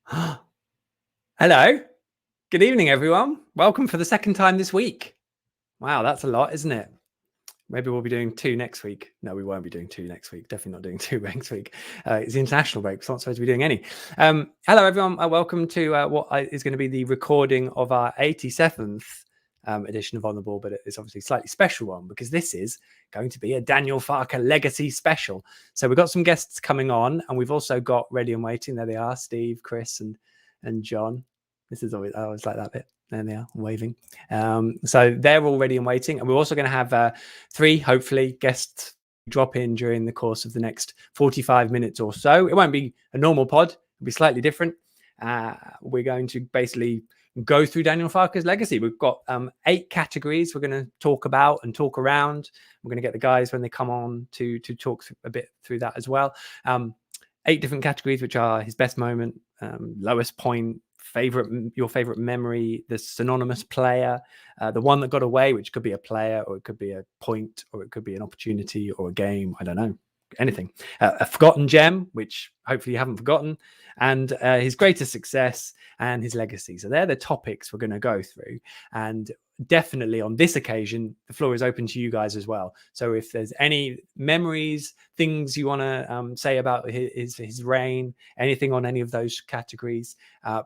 Hello. Good evening, everyone. Welcome for the second time this week. Wow, that's a lot, isn't it? Maybe we'll be doing 2 next week. No, we won't be doing 2 next week. Definitely not doing 2 next week. It's the international break. We're not supposed to be doing any. Hello, everyone. Welcome to what is going to be the recording of our 87th edition of On the Ball, but it's obviously a slightly special one because this is going to be a Daniel Farke legacy special. So we've got some guests coming on, and we've also got ready and waiting. There they are, Steve, Chris, and John. This is always, I always like that bit. There they are, waving. So they're all ready and waiting. And we're also going to have 3, hopefully, guests drop in during the course of the next 45 minutes or so. It won't be a normal pod. It'll be slightly different. We're going to basically go through Daniel Farke's legacy. We've got 8 categories we're going to talk about and talk around. We're going to get the guys when they come on to talk a bit through that as well. 8 different categories, which are his best moment, lowest point, your favorite memory, the synonymous player, the one that got away, which could be a player, or it could be a point, or it could be an opportunity or a game. I don't know, anything. A forgotten gem, which hopefully you haven't forgotten, and his greatest success and his legacy. So they're the topics we're going to go through. And definitely on this occasion, the floor is open to you guys as well. So if there's any memories, things you want to say about his reign, anything on any of those categories,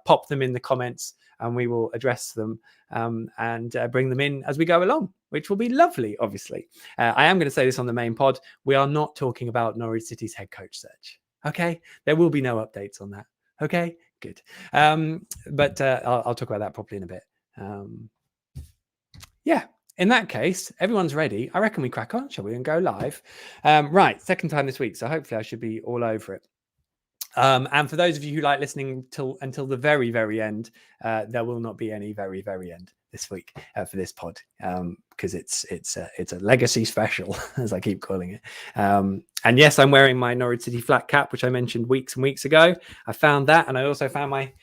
pop them in the comments and we will address them and bring them in as we go along, which will be lovely, obviously. I am going to say this on the main pod. We are not talking about Norwich City's head coach search. Okay, there will be no updates on that. Okay, good. But I'll talk about that properly in a bit. Yeah, in that case, everyone's ready. I reckon we crack on, shall we, and go live? Right, second time this week, so hopefully I should be all over it. And for those of you who like listening until the very, very end, there will not be any very, very end this week for this pod because it's a legacy special, as I keep calling it. And yes, I'm wearing my Norwich City flat cap, which I mentioned weeks and weeks ago. I found that, and I also found my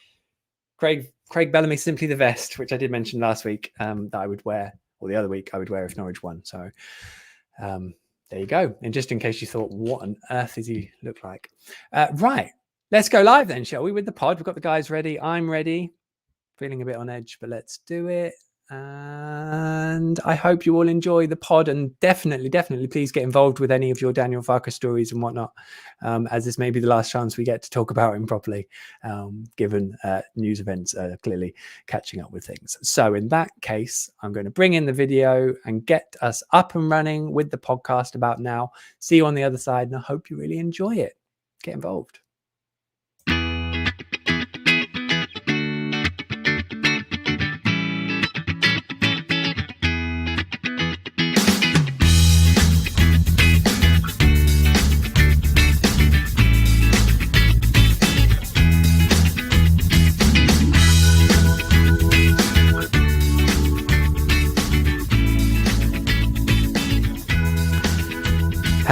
Craig Bellamy Simply the Vest, which I did mention last week that I would wear, or the other week I would wear if Norwich won. So there you go. And just in case you thought, what on earth does he look like? Right. Let's go live then, shall we, with the pod? We've got the guys ready. I'm ready. Feeling a bit on edge, but let's do it. And I hope you all enjoy the pod, and definitely please get involved with any of your Daniel Farke stories and whatnot, as this may be the last chance we get to talk about him properly, given news events are clearly catching up with things. So in that case, I'm going to bring in the video and get us up and running with the podcast about now. See you on the other side, and I hope you really enjoy it. Get involved.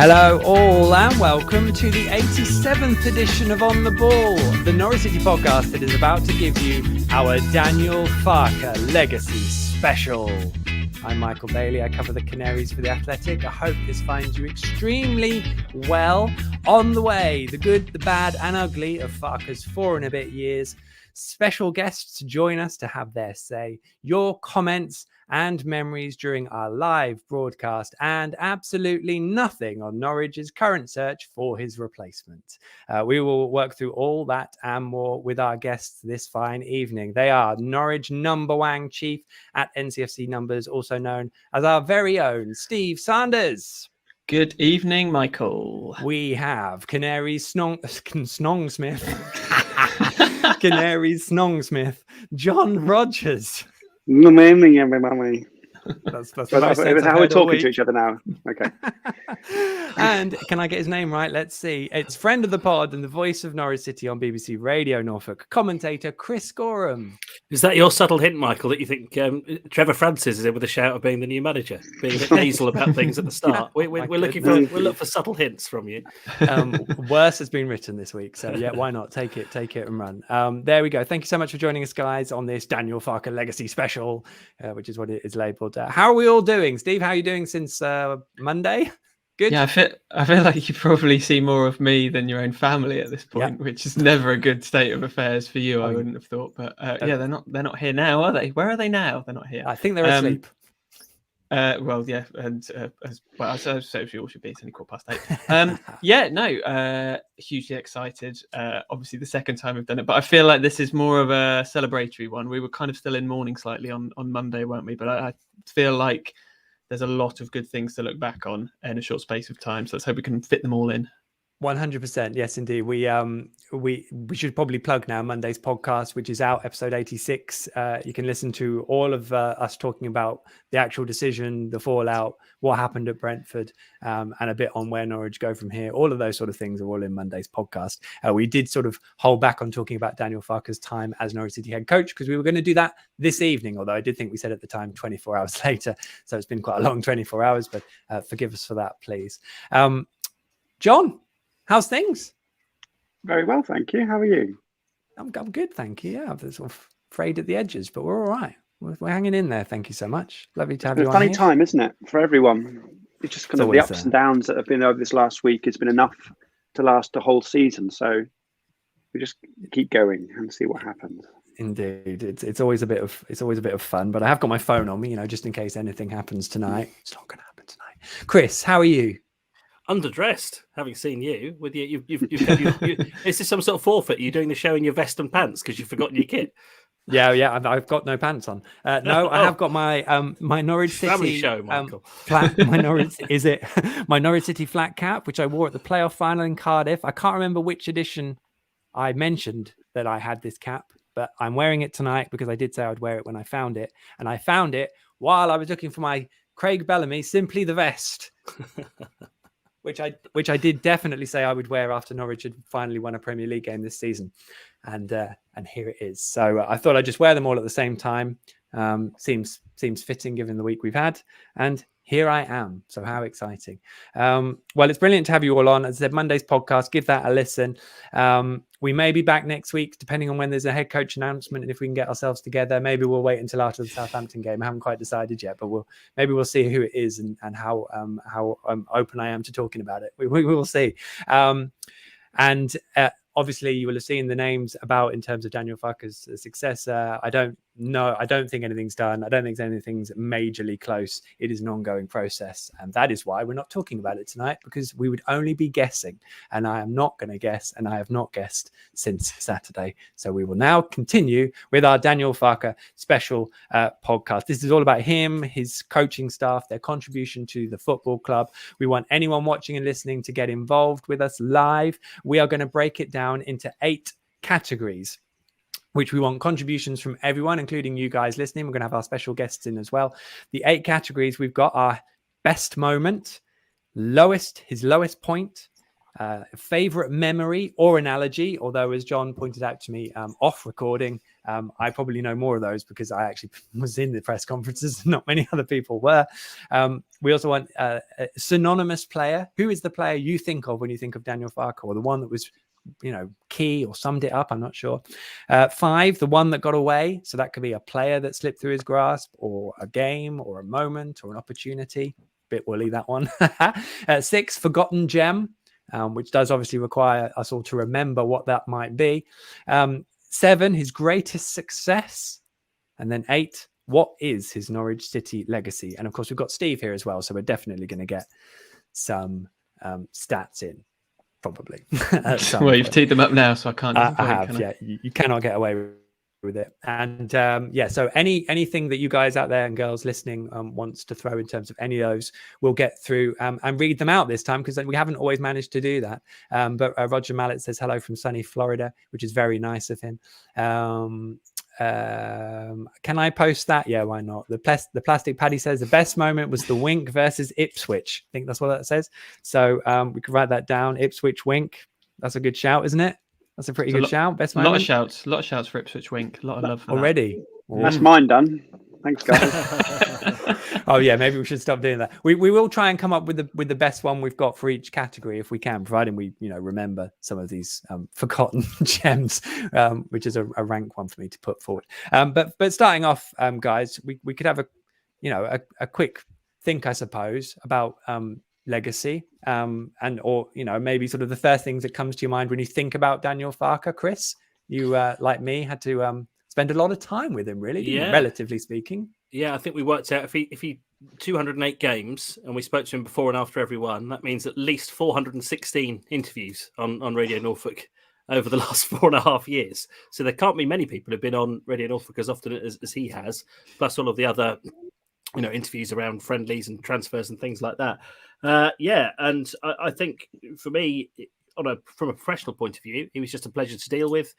Hello all and welcome to the 87th edition of On the Ball, the Norwich City podcast that is about to give you our Daniel Farke legacy special. I'm Michael Bailey. I cover the Canaries for The Athletic. I hope this finds you extremely well on the way. The good, the bad and ugly of Farke's 4 and a bit years. Special guests to join us to have their say, your comments and memories during our live broadcast, and absolutely nothing on Norwich's current search for his replacement. We will work through all that and more with our guests this fine evening. They are Norwich number 1 chief at NCFCnumbers, also known as our very own Steve Sanders. Good evening, Michael. We have Canaries Snongsmith. Canaries Snongsmith, Jon Rogers. Good evening, everybody. That's how we're talking to each other now. Okay. And can I get his name right? Let's see. It's friend of the pod and the voice of Norwich City on BBC Radio Norfolk, commentator Chris Goreham. Is that your subtle hint, Michael, that you think Trevor Francis is in with a shout of being the new manager, being a bit nasal about things at the start? We're looking for we'll look for subtle hints from you. Worse has been written this week, so yeah, why not take it and run? There we go. Thank you so much for joining us, guys, on this Daniel Farke legacy special, which is what it is labelled. How are we all doing, Steve? How are you doing since Monday? Good. Yeah, I feel like you probably see more of me than your own family at this point, which is never a good state of affairs for you. I wouldn't have thought, but yeah, they're not here now, are they? Where are they now? They're not here. I think they're asleep. Well, yeah, and as well, I suppose you all should be. It's only 8:15. Yeah, no, hugely excited. Obviously, the second time we've done it, but I feel like this is more of a celebratory one. We were kind of still in mourning slightly on Monday, weren't we? But I feel like there's a lot of good things to look back on in a short space of time. So let's hope we can fit them all in. 100%. Yes, indeed. We should probably plug now Monday's podcast, which is out, episode 86. You can listen to all of us talking about the actual decision, the fallout, what happened at Brentford, and a bit on where Norwich go from here. All of those sort of things are all in Monday's podcast. We did sort of hold back on talking about Daniel Farke's time as Norwich City head coach because we were going to do that this evening, although I did think we said at the time 24 hours later. So it's been quite a long 24 hours, but forgive us for that, please. John, how's things? Very well, thank you. How are you? I'm good, thank you. Yeah, I'm sort of frayed at the edges, but we're all right. We're hanging in there. Thank you so much. Lovely to have you on. It's a funny time, isn't it, for everyone? It's just kind of the ups and downs that have been over this last week has been enough to last a whole season. So we just keep going and see what happens. Indeed, it's always a bit of fun. But I have got my phone on me, just in case anything happens tonight. It's not going to happen tonight. Chris, how are you? Underdressed, having seen you with you. Is this some sort of forfeit? Are you doing the show in your vest and pants because you've forgotten your kit? Yeah, I've got no pants on. No, I have got my my Norwich City family show, Michael. My Norwich City flat cap, which I wore at the playoff final in Cardiff. I can't remember which edition I mentioned that I had this cap, but I'm wearing it tonight because I did say I'd wear it when I found it, and I found it while I was looking for my Craig Bellamy Simply the Vest. Which I did definitely say I would wear after Norwich had finally won a Premier League game this season, and here it is. So I thought I'd just wear them all at the same time. Seems fitting given the week we've had, and here I am. So how exciting! Well, it's brilliant to have you all on. As I said, Monday's podcast, give that a listen. We may be back next week, depending on when there's a head coach announcement and if we can get ourselves together. Maybe we'll wait until after the Southampton game. I haven't quite decided yet, but we'll see who it is and how open I am to talking about it. We will see. Obviously, you will have seen the names about in terms of Daniel Farke's successor. I don't think anything's done. I don't think anything's majorly close. It is an ongoing process. And that is why we're not talking about it tonight, because we would only be guessing. And I am not going to guess. And I have not guessed since Saturday. So we will now continue with our Daniel Farke special podcast. This is all about him, his coaching staff, their contribution to the football club. We want anyone watching and listening to get involved with us live. We are going to break it down into 8 categories, which we want contributions from everyone, including you guys listening. We're going to have our special guests in as well. The 8 categories we've got are best moment, his lowest point, favorite memory or analogy. Although, as John pointed out to me off recording, I probably know more of those because I actually was in the press conferences. Not many other people were. We also want a synonymous player. Who is the player you think of when you think of Daniel Farke, or the one that was key or summed it up? I'm not sure. 5, the one that got away. So that could be a player that slipped through his grasp, or a game, or a moment, or an opportunity. Bit woolly, that one. 6, forgotten gem, which does obviously require us all to remember what that might be. 7, his greatest success. And then 8, what is his Norwich City legacy? And of course, we've got Steve here as well. So we're definitely going to get some stats in. Probably. Well, you've teed them up now, so I can't. I have. Yeah, you cannot get away with it. And so anything that you guys out there and girls listening wants to throw in terms of any of those, we'll get through and read them out this time, because we haven't always managed to do that. But Roger Mallet says hello from sunny Florida, which is very nice of him. Can I post that? Yeah, why not? The plastic Paddy says the best moment was the Wink versus Ipswich. I think that's what that says. So we could write that down. Ipswich Wink. That's a good shout, isn't it? That's a pretty good shout. Best moment. A lot of shouts for Ipswich Wink. A lot of love for already. That. That's mine done. Thanks, guys. Oh yeah, maybe we should stop doing that. We will try and come up with the best one we've got for each category if we can, providing we remember some of these forgotten gems, which is a rank one for me to put forward. But starting off, guys, we could have a quick think, I suppose, about legacy, and or maybe sort of the first things that comes to your mind when you think about Daniel Farke? Chris, you like me had to spend a lot of time with him, really, didn't you, relatively speaking? Yeah, I think we worked out if he 208 games, and we spoke to him before and after every one, that means at least 416 interviews on Radio Norfolk over the last 4.5 years. So there can't be many people who've been on Radio Norfolk as often as he has, plus all of the other interviews around friendlies and transfers and things like that. And I think for me, from a professional point of view, he was just a pleasure to deal with.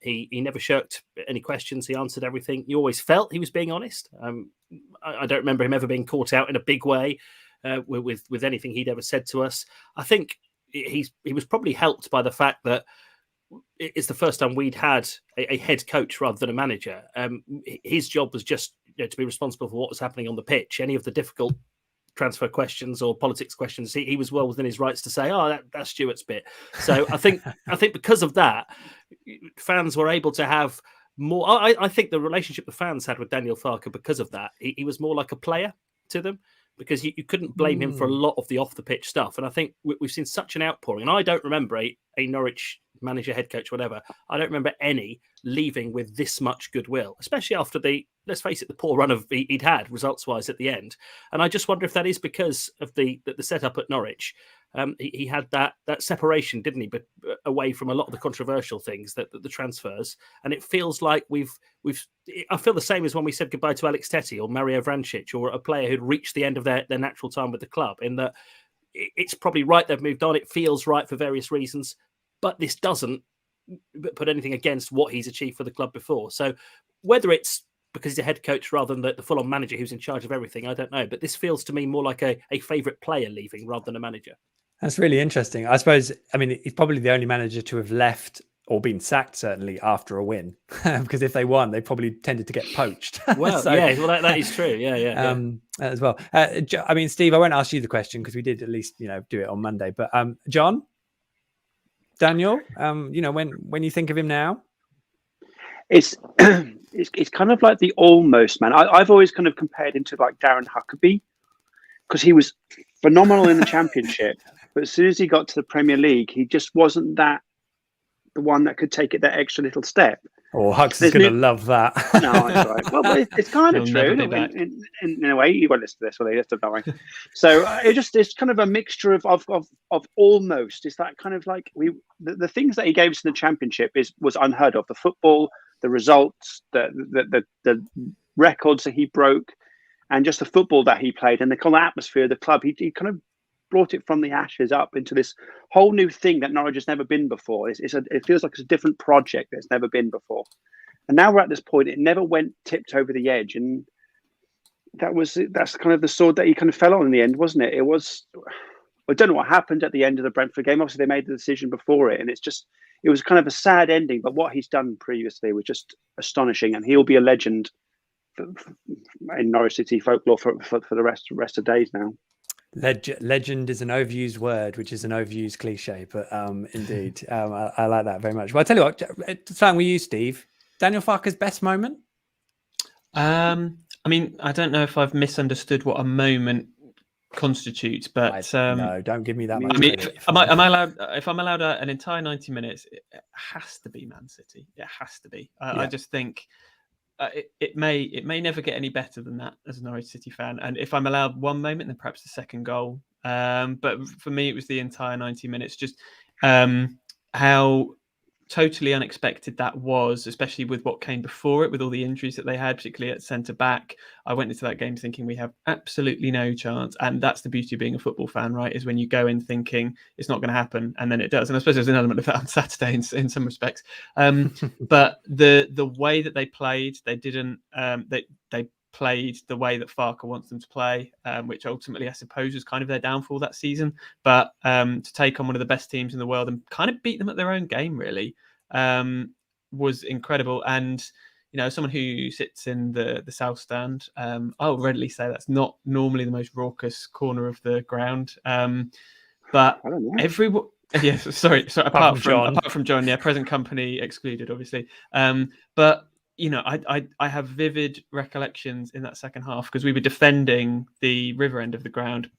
He never shirked any questions. He answered everything. You always felt he was being honest. I don't remember him ever being caught out in a big way with anything he'd ever said to us. I think he was probably helped by the fact that it's the first time we'd had a head coach rather than a manager. His job was just to be responsible for what was happening on the pitch. Any of the difficult transfer questions or politics questions, he was well within his rights to say, that's Stuart's bit. So I think because of that, fans were able to have more. I think the relationship the fans had with Daniel Farke, because of that, he was more like a player to them, because you couldn't blame him for a lot of the off the pitch stuff. And I think we've seen such an outpouring. And I don't remember a Norwich manager, head coach, whatever. I don't remember any leaving with this much goodwill, especially after let's face it, the poor run of he'd had results wise at the end. And I just wonder if that is because of the setup at Norwich. He had that separation, didn't he? But away from a lot of the controversial things, that the transfers. And it feels like I feel the same as when we said goodbye to Alex Tettey or Mario Vrancic, or a player who'd reached the end of their natural time with the club, in that it's probably right they've moved on. It feels right for various reasons, but this doesn't put anything against what he's achieved for the club before. So whether it's because he's a head coach rather than the full-on manager who's in charge of everything, I don't know. But this feels to me more like a favourite player leaving rather than a manager. That's really interesting. I suppose, he's probably the only manager to have left or been sacked, certainly, after a win. Because if they won, they probably tended to get poached. Well, that is true. Yeah. As well. Steve, I won't ask you the question because we did at least, do it on Monday. But John, Daniel, when you think of him now? It's kind of like the almost man. I've always kind of compared him to like Darren Huckabee, because he was phenomenal in the Championship, but as soon as he got to the Premier League, he just wasn't the one that could take it that extra little step. Oh, Hux is going to love that. No, it's all right. Well, it's kind of true in a way. You got to listen to this, well, you have to know. So it's kind of a mixture of almost. It's that kind of like the things that he gave us in the Championship was unheard of. The football, the results, the records that he broke, and just the football that he played, and the kind of atmosphere of the club. He kind of brought it from the ashes up into this whole new thing that Norwich has never been before. It feels like it's a different project that's never been before. And now we're at this point, it never tipped over the edge. And that's kind of the sword that he kind of fell on in the end, wasn't it? I don't know what happened at the end of the Brentford game. Obviously, they made the decision before it, and it was kind of a sad ending. But what he's done previously was just astonishing, and he'll be a legend in Norwich City folklore for the rest of days now. Legend is an overused word, which is an overused cliche, but indeed, I like that very much. Well, I'll tell you what, starting with you, Steve, Daniel Farke's best moment? I don't know if I've misunderstood what a moment constitutes, but no, don't give me that much. If I'm allowed an entire 90 minutes, it has to be Man City. It has to be. I just think it may never get any better than that as a Norwich City fan. And if I'm allowed one moment, then perhaps the second goal. But for me, it was the entire 90 minutes. Just how totally unexpected that was, especially with what came before it, with all the injuries that they had, particularly at centre back. I went into that game thinking we have absolutely no chance, and that's the beauty of being a football fan, right? Is when you go in thinking it's not going to happen, and then it does. And I suppose there's an element of that on Saturday in some respects. But the way that they played, they didn't. They played the way that Farke wants them to play, which ultimately I suppose was kind of their downfall that season. But to take on one of the best teams in the world and kind of beat them at their own game really was incredible. And someone who sits in the south stand, I'll readily say that's not normally the most raucous corner of the ground, but everyone. Yes, sorry. Apart from John, present company excluded, obviously. But I have vivid recollections in that second half because we were defending the river end of the ground,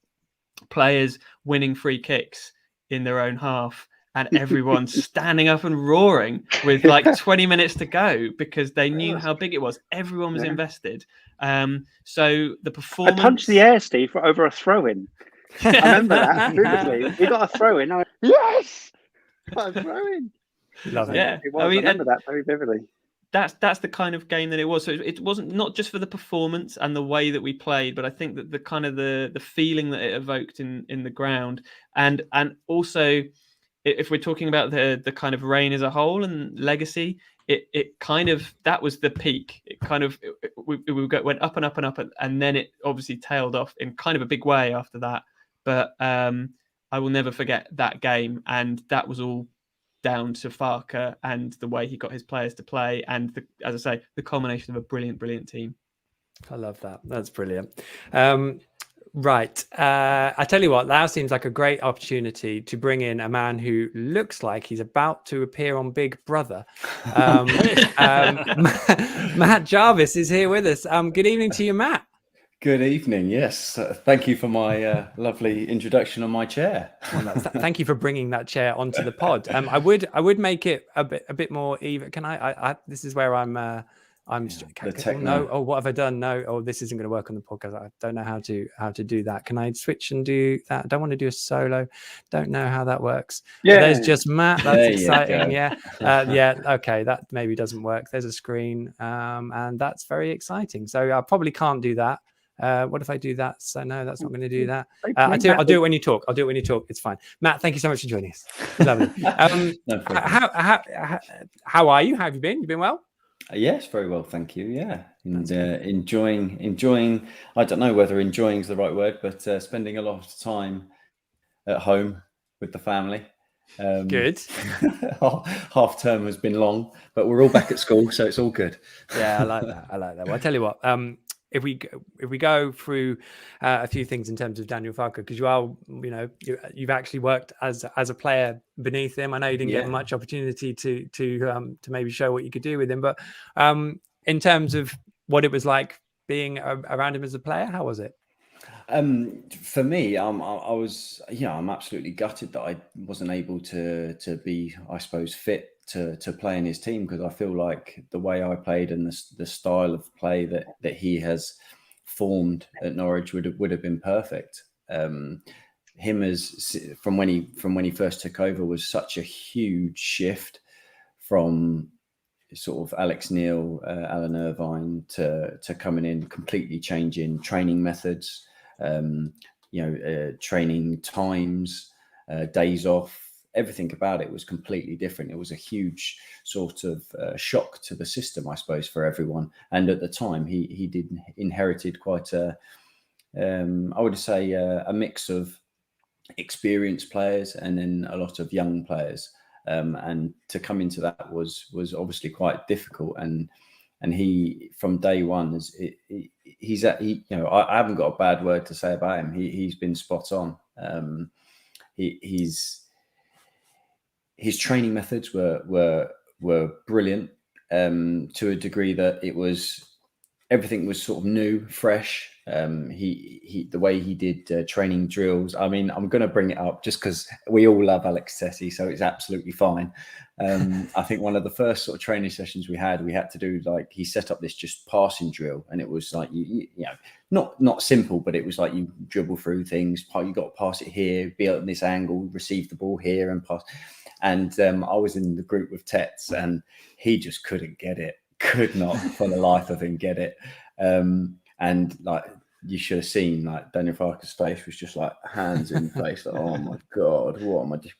players winning free kicks in their own half, and everyone standing up and roaring with like 20 minutes to go because they knew how big it was. Everyone was invested. So the performance... I punched the air, Steve, over a throw-in. I remember that vividly. We got a throw-in. I went, yes! Got a throw-in. Love it. Yeah. I remember that very vividly. That's the kind of game that it was. So it wasn't not just for the performance and the way that we played, but I think that the kind of the feeling that it evoked in the ground, and also if we're talking about the kind of reign as a whole and legacy, it kind of, that was the peak. It kind of we went up and up and up, and then it obviously tailed off in kind of a big way after that. But I will never forget that game, and that was all down to Farke and the way he got his players to play, and as I say, the culmination of a brilliant team. I love that. That's brilliant. Right. I tell you what, that seems like a great opportunity to bring in a man who looks like he's about to appear on Big Brother. Matt Jarvis is here with us. Good evening to you, Matt. Good evening. Yes, thank you for my lovely introduction on my chair. Thank you for bringing that chair onto the pod. I would make it a bit more even. Can I this is where I'm no. Oh, what have I done? No. Oh, this isn't going to work on the podcast. I don't know how to do that. Can I switch and do that? I don't want to do a solo. Don't know how that works. Yeah. So there's just Matt. That's exciting. Yeah. Okay. That maybe doesn't work. There's a screen, and that's very exciting. So I probably can't do that. What if I do that? So no, that's not going to do that. I'll do it when you talk. It's fine. Matt, thank you so much for joining us. Lovely. How are you? How have you been? You been well? Yes, very well, thank you. Yeah, and enjoying. I don't know whether enjoying is the right word, but spending a lot of time at home with the family. Good. Half term has been long, but we're all back at school, so it's all good. Yeah, I like that. Well, I tell you what. If we go through a few things in terms of Daniel Farke, because you've actually worked as a player beneath him. I know you didn't get much opportunity to maybe show what you could do with him, but in terms of what it was like being around him as a player, how was it? For me, I was, I'm absolutely gutted that I wasn't able to be, I suppose, fit to play in his team, because I feel like the way I played and the style of play that he has formed at Norwich would have been perfect. Him as from when he first took over was such a huge shift from sort of Alex Neil, Alan Irvine to coming in, completely changing training methods, training times, days off. Everything about it was completely different. It was a huge sort of shock to the system, I suppose, for everyone. And at the time, he inherited quite a mix of experienced players and then a lot of young players. And to come into that was obviously quite difficult. And he, from day one, I haven't got a bad word to say about him. He's been spot on. His training methods were brilliant, to a degree that everything was sort of new, fresh. The way he did training drills. I mean, I'm going to bring it up just because we all love Alex Tessie, so it's absolutely fine. I think one of the first sort of training sessions we had to do, like, he set up this just passing drill, and it was like not simple, but it was like you dribble through things. You got to pass it here, be at this angle, receive the ball here, and pass. And I was in the group with Tets, and he just couldn't get it. Could not for the life of him get it. And like, you should have seen, like, Daniel Farke's face was just like hands in face, like, oh my God, what am I doing?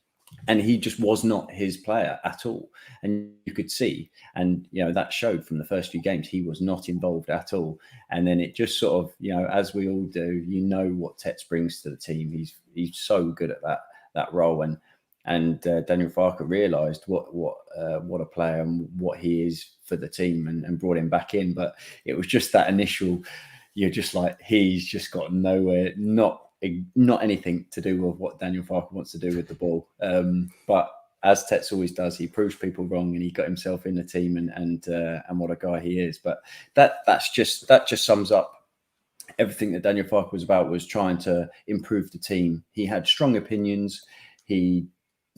And he just was not his player at all. And you could see, and that showed from the first few games, he was not involved at all. And then it just sort of, as we all do, what Tets brings to the team. He's so good at that role. And Daniel Farke realised what a player and what he is for the team, and brought him back in. But it was just that initial, you're just like, he's just got nowhere, not anything to do with what Daniel Farke wants to do with the ball. But as Tets always does, he proves people wrong, and he got himself in the team, and what a guy he is. But that just sums up everything that Daniel Farke was about was trying to improve the team. He had strong opinions.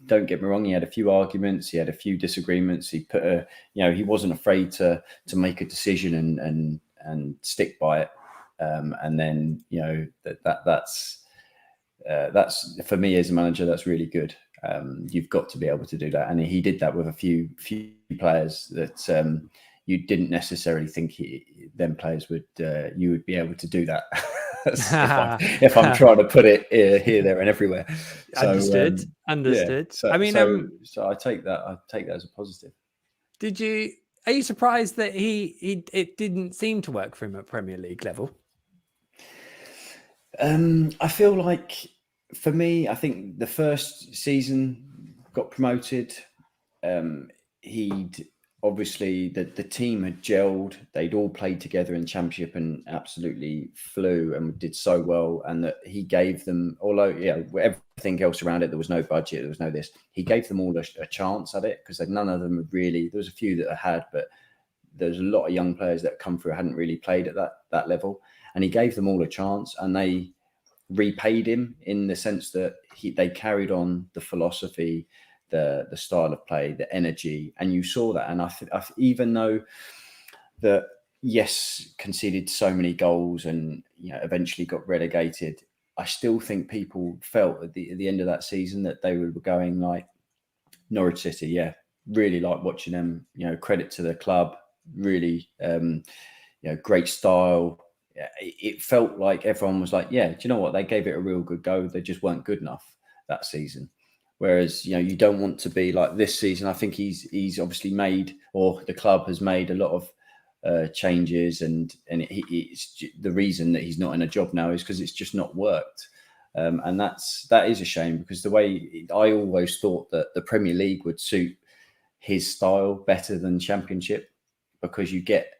Don't get me wrong, he had a few arguments, he had a few disagreements. He put he wasn't afraid to make a decision and stick by it. And then that's for me as a manager, that's really good. You've got to be able to do that, and he did that with a few players that you didn't necessarily think them players would you would be able to do that. if I'm trying to put it here, there, and everywhere. So, Understood. Yeah, so, I mean, so I take that as a positive. Are you surprised that it didn't seem to work for him at Premier League level? I feel like, for me, I think the first season got promoted. He'd obviously the team had gelled. They'd all played together in Championship and absolutely flew and did so well. And that he gave them, although everything else around it, there was no budget, there was no this. He gave them all a chance at it, because none of them had really. There was a few that had, but there's a lot of young players that come through hadn't really played at that level. And he gave them all a chance, and they repaid him in the sense that they carried on the philosophy, the style of play, the energy, and you saw that. And I even though that conceded so many goals and eventually got relegated, I still think people felt at the end of that season that they were going like Norwich City. Really like watching them. Credit to the club. Really, great style. It felt like everyone was like, do you know what? They gave it a real good go. They just weren't good enough that season. Whereas, you don't want to be like this season. I think he's obviously made, or the club has made, a lot of changes, and it's the reason that he's not in a job now is because it's just not worked. And that is a shame, because the way I always thought that the Premier League would suit his style better than Championship, because you get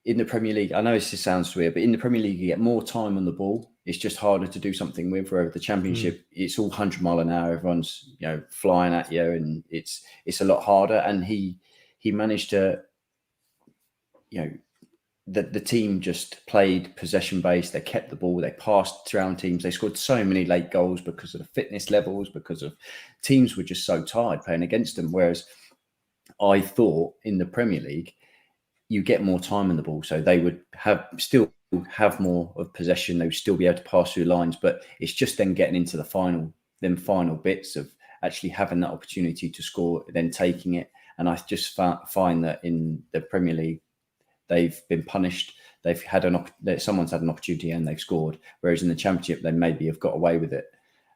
in the Premier League, I know this sounds weird, but in the Premier League, you get more time on the ball. It's just harder to do something with. Where the Championship, it's all 100 mile an hour. Everyone's flying at you, and it's a lot harder. And he managed to, the team just played possession based. They kept the ball. They passed around teams. They scored so many late goals because of the fitness levels, because of teams were just so tired playing against them. Whereas I thought in the Premier League, you get more time in the ball, so they would still have more of possession. They would still be able to pass through lines, but it's just then getting into the final bits of actually having that opportunity to score, then taking it. And I just find that in the Premier League, they've been punished. They've had someone's had an opportunity and they've scored. Whereas in the Championship, they maybe have got away with it.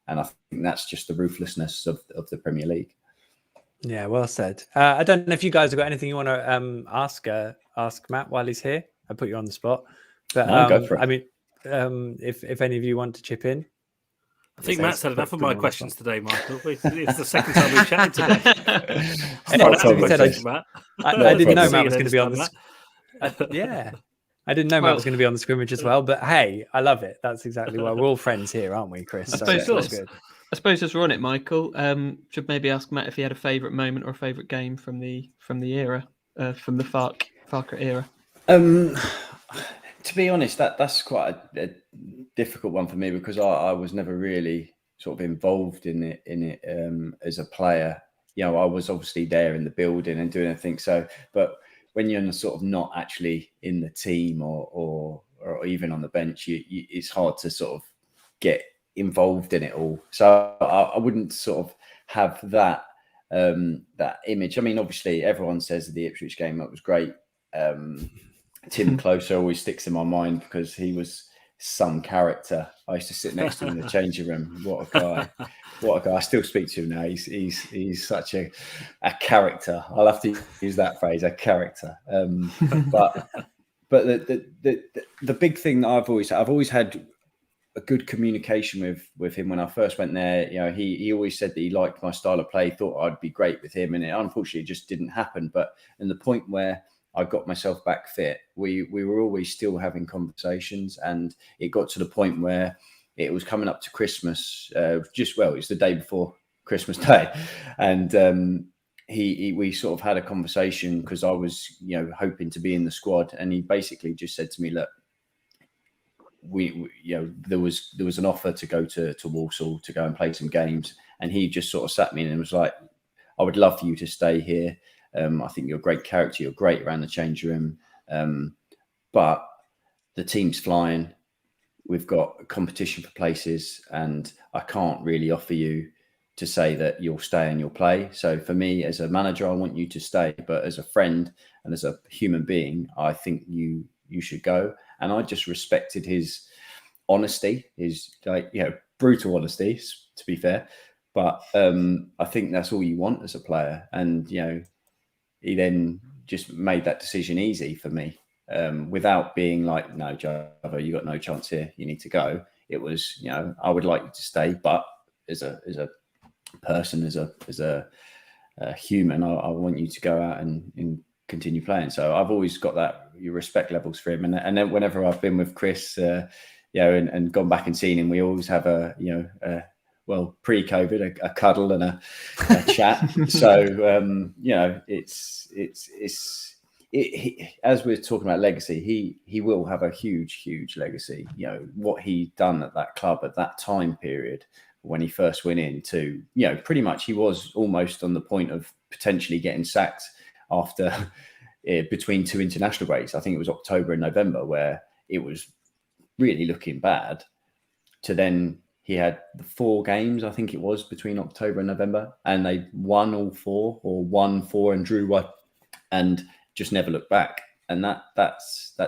And I think that's just the ruthlessness of the Premier League. Yeah, well said. I don't know if you guys have got anything you want to ask Matt while he's here. I put you on the spot, but go for it. I mean, if any of you want to chip in. I think Matt's had enough of my questions today, Michael. It's the second time we've chatted today. I didn't know Matt was going to be on this. I didn't know Matt was going to be on the scrimmage as well, but hey, I love it. That's exactly why we're all friends here, aren't we, Chris? I suppose as we're on it, Michael, should maybe ask Matt if he had a favourite moment or a favourite game from the era, from the Farke era. To be honest, that's quite a difficult one for me, because I was never really sort of involved in it as a player. I was obviously there in the building and doing everything. So, but when you're sort of not actually in the team or even on the bench, it's hard to sort of get involved in it all. So I wouldn't sort of have that image. I mean, obviously everyone says the Ipswich game, that was great. Tim Closer always sticks in my mind because he was some character. I used to sit next to him in the changing room. What a guy. I still speak to him now. He's such a character. I'll have to use that phrase, a character. But the big thing that I've always had a good communication with him. When I first went there, he always said that he liked my style of play, thought I'd be great with him, and it unfortunately just didn't happen. But in the point where I got myself back fit, we were always still having conversations, and it got to the point where it was coming up to Christmas. It was the day before Christmas Day, and we sort of had a conversation because I was hoping to be in the squad, and he basically just said to me, "Look, there was an offer to go to Walsall to go and play some games, and he just sort of sat me and was like, I would love for you to stay here. I think you're a great character. You're great around the change room. But the team's flying. We've got competition for places, and I can't really offer you to say that you'll stay and you'll play. So for me, as a manager, I want you to stay. But as a friend and as a human being, I think you should go. And I just respected his honesty, his brutal honesty, to be fair. But I think that's all you want as a player. And, he then just made that decision easy for me without being like, no, Java, you got no chance here. You need to go. It was, I would like you to stay, but as a person, as a human, I want you to go out and continue playing. So I've always got that your respect levels for him. And then whenever I've been with Chris, and gone back and seen him, we always have pre-COVID, a cuddle and a chat. So, as we're talking about legacy, he will have a huge legacy. What he done at that club at that time period when he first went in to, pretty much he was almost on the point of potentially getting sacked after between two international breaks. I think it was October and November where it was really looking bad, to then he had the 4 games, I think it was, between October and November, and they won all 4 or won 4 and drew 1 and just never looked back. And that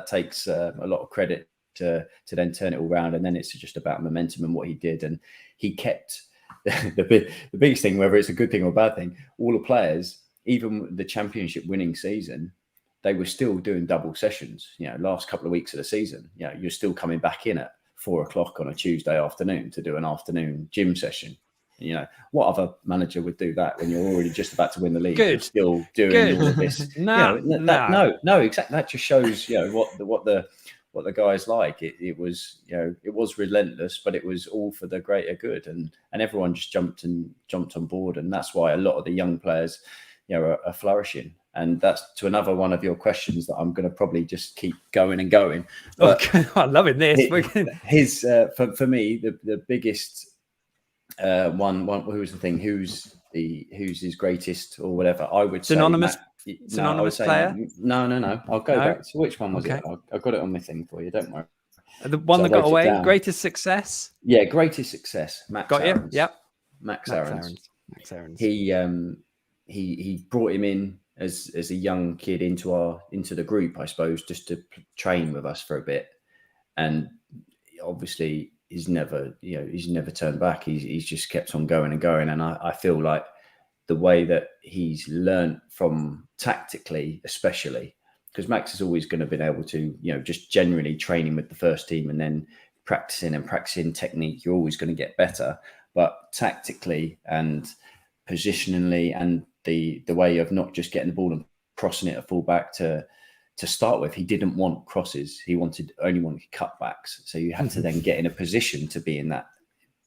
takes a lot of credit to then turn it all around. And then it's just about momentum and what he did. And he kept the biggest thing, whether it's a good thing or a bad thing, all the players, even the championship winning season, they were still doing double sessions. Last couple of weeks of the season, you're still coming back in at 4:00 on a Tuesday afternoon to do an afternoon gym session. What other manager would do that when you're already just about to win the league? You're still doing all of this. No, exactly. That just shows what the guy's like. It was relentless, but it was all for the greater good, and everyone just jumped on board, and that's why a lot of the young players are flourishing. And that's to another one of your questions that I'm going to probably just keep going and going. But okay. I'm loving this. For me, the biggest one. Who's the thing? Who's his greatest or whatever? I would Synonymous. Say Synonymous player. No. I'll go back. So which one was it? I've got it on my thing for you. Don't worry. The one that got away. Greatest success. Yeah, greatest success. Max got Aarons. you. Yep. Max Aarons. Max Aarons. He brought him in as a young kid into the group, I suppose, just to train with us for a bit, and obviously he's never turned back. He's just kept on going and going, and I feel like the way that he's learned from tactically, especially because Max has always going to been able to just generally training with the first team and then practicing technique, you're always going to get better, but tactically and positionally and the way of not just getting the ball and crossing it at fullback to start with, he didn't want crosses. He only wanted cutbacks. So you had to then get in a position to be in that,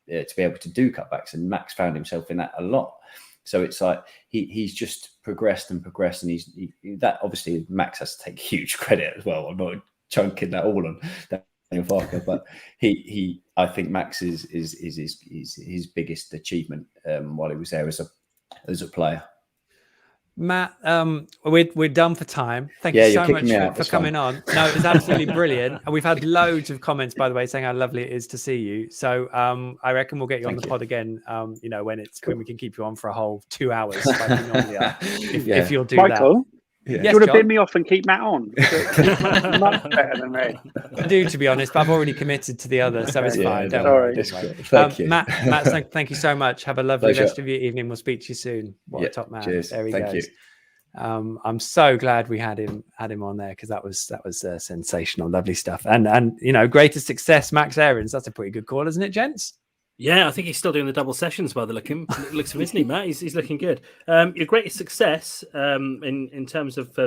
to be able to do cutbacks. And Max found himself in that a lot. So it's like he's just progressed, and that obviously Max has to take huge credit as well. I'm not chunking that all on Daniel Farke, but I think Max is his biggest achievement while he was there as a player. Matt, we're done for time. Thank you so much for coming on. No, it was absolutely brilliant. And we've had loads of comments, by the way, saying how lovely it is to see you. So I reckon we'll get you on the pod again, when we can keep you on for a whole 2 hours like we normally are, if you'll do Michael, that. Yes, you would have John? been me off and keep Matt on. Much better than me. I do, to be honest, but I've already committed to the other, so it's fine. Don't worry. Thank you. Matt, thank you so much. Have a lovely rest of your evening. We'll speak to you soon. What a top man. Cheers. There he Thank goes. You. I'm so glad we had him on there, because that was sensational, lovely stuff. And greatest success, Max Aarons. That's a pretty good call, isn't it, gents? Yeah, I think he's still doing the double sessions by the looks of him, isn't he, Matt? He's looking good. Your greatest success in terms of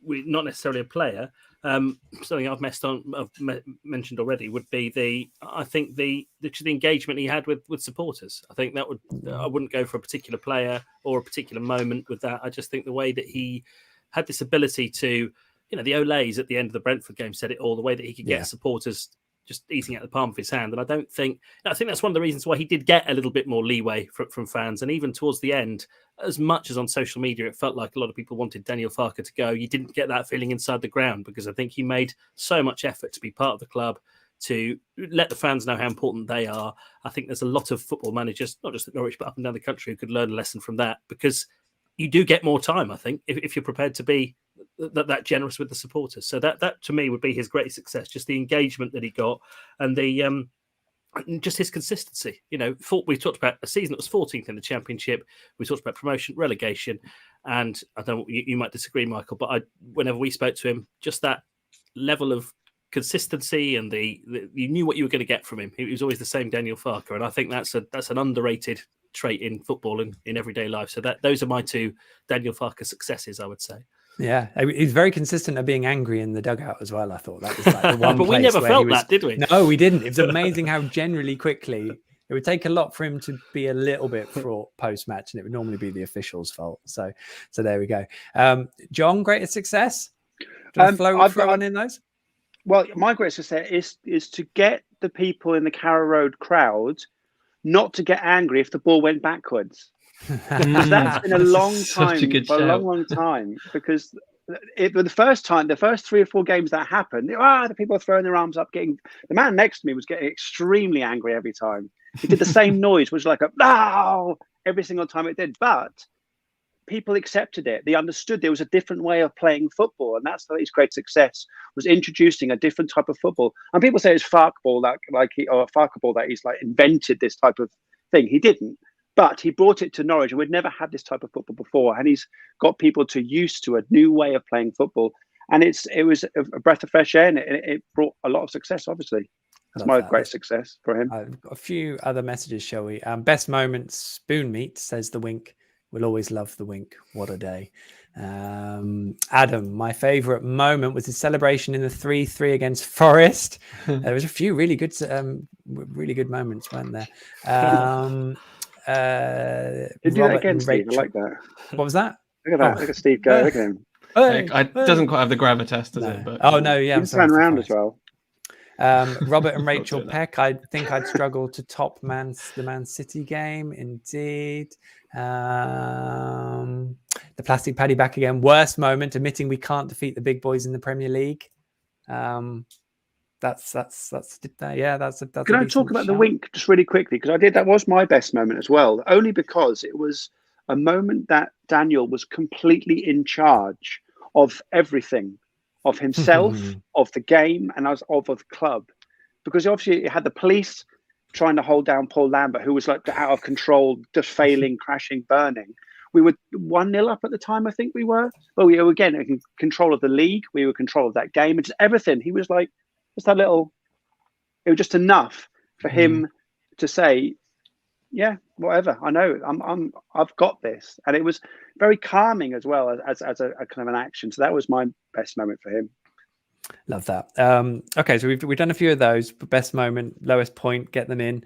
not necessarily a player, something I've mentioned already would be the engagement he had with supporters. I think I wouldn't go for a particular player or a particular moment with that. I just think the way that he had this ability to the Olays at the end of the Brentford game said it all, the way that he could get supporters just eating out the palm of his hand. And I think that's one of the reasons why he did get a little bit more leeway from fans. And even towards the end, as much as on social media, it felt like a lot of people wanted Daniel Farke to go, you didn't get that feeling inside the ground, because I think he made so much effort to be part of the club, to let the fans know how important they are. I think there's a lot of football managers, not just at Norwich, but up and down the country, who could learn a lesson from that, because you do get more time, I think, if you're prepared to be that generous with the supporters. So that to me would be his greatest success, just the engagement that he got, and the just his consistency. We talked about a season that was 14th in the Championship. We talked about promotion, relegation, and I don't know, you might disagree, Michael, but whenever we spoke to him, just that level of consistency, and you knew what you were going to get from him. He was always the same Daniel Farke, and I think that's an underrated trait in football and in everyday life. So those are my two Daniel Farke successes, I would say. Yeah, he's very consistent at being angry in the dugout as well. I thought that was like the one but we never felt that, did we? No, we didn't. It was amazing how generally quickly it would take a lot for him to be a little bit fraught post-match, and it would normally be the officials' fault. So there we go. John, greatest success? Throw one in those? Well, my greatest success is to get the people in the Carrow Road crowd not to get angry if the ball went backwards. That's been a long time, for a long time, because the first 3 or 4 games that happened, the people are throwing their arms up, the man next to me was getting extremely angry every time. He did the same noise, which was like every single time it did, but people accepted it. They understood there was a different way of playing football, and that's his great success, was introducing a different type of football. And people say it's Farkeball, that he's like invented this type of thing. He didn't, but he brought it to Norwich, and we'd never had this type of football before. And he's got people used to a new way of playing football, and it was a breath of fresh air, and it brought a lot of success. Obviously, that's my great success for him. I've got a few other messages, shall we? Best moments, Spoon Meat says the wink. We'll always love the wink. What a day. Adam, my favourite moment was his celebration in the 3-3 against Forest. There was a few really good moments, weren't there? Did you do that again, Steve? I like that. What was that? Look at that. Look at Steve go. Look at him. It doesn't quite have the gravitas, does it? But you can turn around as well. Robert and Rachel Peck, I think I'd struggle to top the Man City game. Indeed. The plastic paddy back again. Worst moment, admitting we can't defeat the big boys in the Premier League. That's Can I talk about the wink just really quickly? Because that was my best moment as well, only because it was a moment that Daniel was completely in charge of everything, of himself, of the game, and of the club. Because obviously it had the police trying to hold down Paul Lambert, who was like out of control, just failing, crashing, burning. We were 1-0 up at the time, I think we were. But we were, again, in control of the league. We were in control of that game. And just everything. He was like, just that little... It was just enough for him to say, yeah, whatever. I know. I've got this. And it was very calming as well as a kind of an action. So that was my best moment for him. Love that. Okay, so we've done a few of those. Best moment, lowest point, get them in.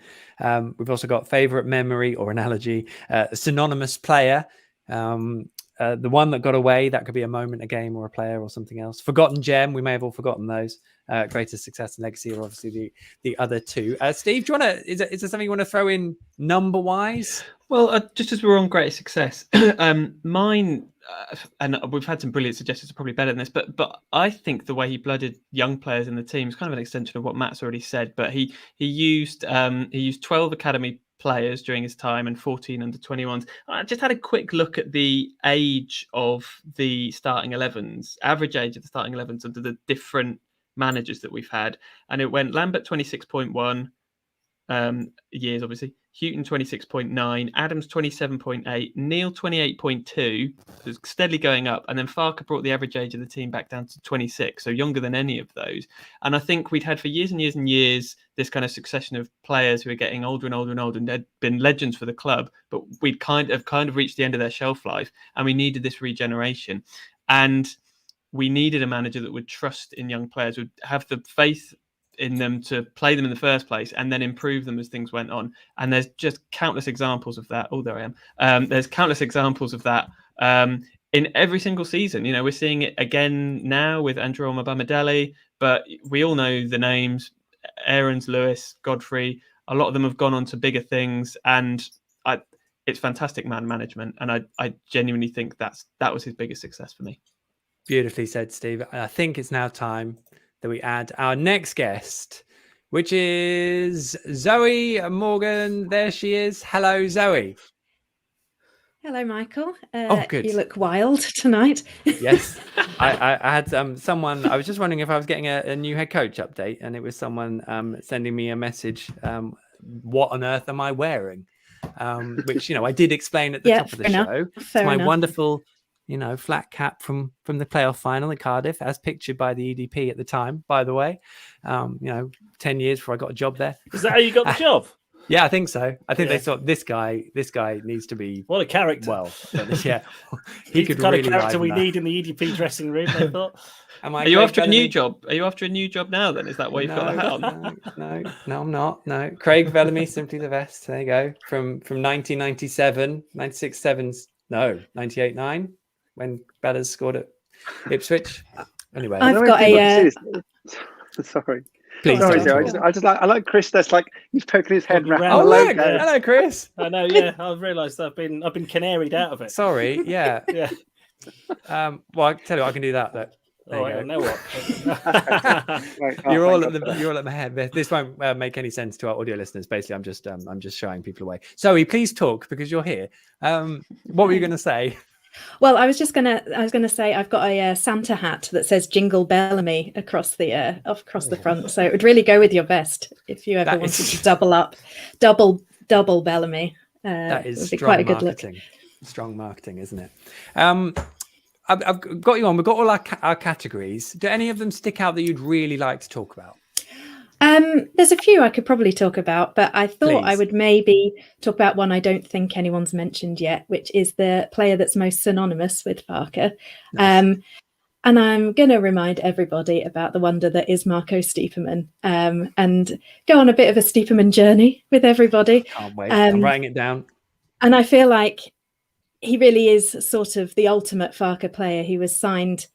We've also got favorite memory or analogy, synonymous player, the one that got away. That could be a moment, a game, or a player, or something else. Forgotten gem. We may have all forgotten those. Greatest success and legacy are obviously the other two. Steve, do you want to? Is there something you want to throw in number wise? Well, just as we're on greatest success, mine. And we've had some brilliant suggestions, are probably better than this, but I think the way he blooded young players in the team is kind of an extension of what Matt's already said. But he used 12 academy players during his time and 14 under 21s. I just had a quick look at the age of the starting 11s, average age of the starting 11s under the different managers that we've had, and it went Lambert 26.1 years, obviously. Houghton 26.9, Adams 27.8, Neil 28.2, so steadily going up, and then Farke brought the average age of the team back down to 26, so younger than any of those. And I think we'd had for years and years and years this kind of succession of players who are getting older and older and older, and they'd been legends for the club, but we'd kind of reached the end of their shelf life, and we needed this regeneration. And we needed a manager that would trust in young players, would have the faith in them to play them in the first place and then improve them as things went on. And there's just countless examples of that. Oh, there I am. There's countless examples of that in every single season. We're seeing it again now with Andrew Bamidele, but we all know the names: Aarons, Lewis, Godfrey. A lot of them have gone on to bigger things, and it's fantastic man management. And I genuinely think that was his biggest success for me. Beautifully said, Steve. I think it's now time that we add our next guest, which is Zoe Morgan. There she is. Hello, Zoe. Hello, Michael. Good. You look wild tonight. Yes. I had someone, I was just wondering if I was getting a new head coach update, and it was someone sending me a message. What on earth am I wearing? Which, I did explain at the top of the show. It's my wonderful, flat cap from the playoff final at Cardiff, as pictured by the EDP at the time, by the way. 10 years before I got a job there. Is that how you got the job? Yeah, I think so. I think they thought this guy needs to be what a character. Well, yeah, he's the kind of character we need in the EDP dressing room. I thought. Are you after a new job? Are you after a new job now? Then is that why you've got the hat on? No, I'm not. No, Craig Bellamy, simply the best. There you go. From 1997, 96-7's, no, 98-9, when Bellas scored at Ipswich. Anyway, I've got a. Sorry. Please. Sorry, Joe. I like Chris. That's like he's poking his head around. Oh, look. Hello, Chris. I know. Yeah, I've realised I've been canaried out of it. Sorry. Yeah. Yeah. Well, I tell you, I can do that. There I know what. You're all at my head. This won't make any sense to our audio listeners. Basically, I'm just showing people away. Zoe, please talk because you're here. What were you going to say? Well, I was gonna say I've got a Santa hat that says Jingle Bellamy across the front, so it would really go with your vest if you ever wanted to double Bellamy. That is would be strong quite a good marketing. Strong marketing, isn't it? I've got you on. We've got all our categories. Do any of them stick out that you'd really like to talk about? There's a few I could probably talk about, but I thought Please. I would maybe talk about one I don't think anyone's mentioned yet, which is the player that's most synonymous with Farke. Nice. And I'm going to remind everybody about the wonder that is Marco Stiepermann, and go on a bit of a Stiepermann journey with everybody. Can't wait. I'm writing it down. And I feel like he really is sort of the ultimate Farke player. He was signed.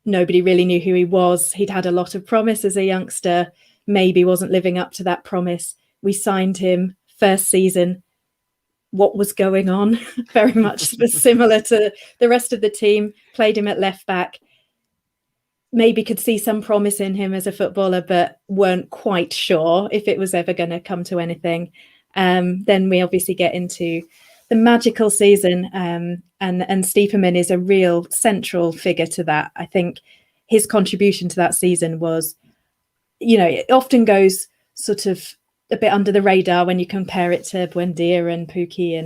Nobody really knew who he was. He'd had a lot of promise as a youngster. Maybe wasn't living up to that promise. We signed him first season. What was going on? Very much similar to the rest of the team. Played him at left back. Maybe could see some promise in him as a footballer, but weren't quite sure if it was ever going to come to anything. Then we obviously get into the magical season, and Stiepermann is a real central figure to that. I think his contribution to that season was, it often goes sort of a bit under the radar when you compare it to Buendia and Pukki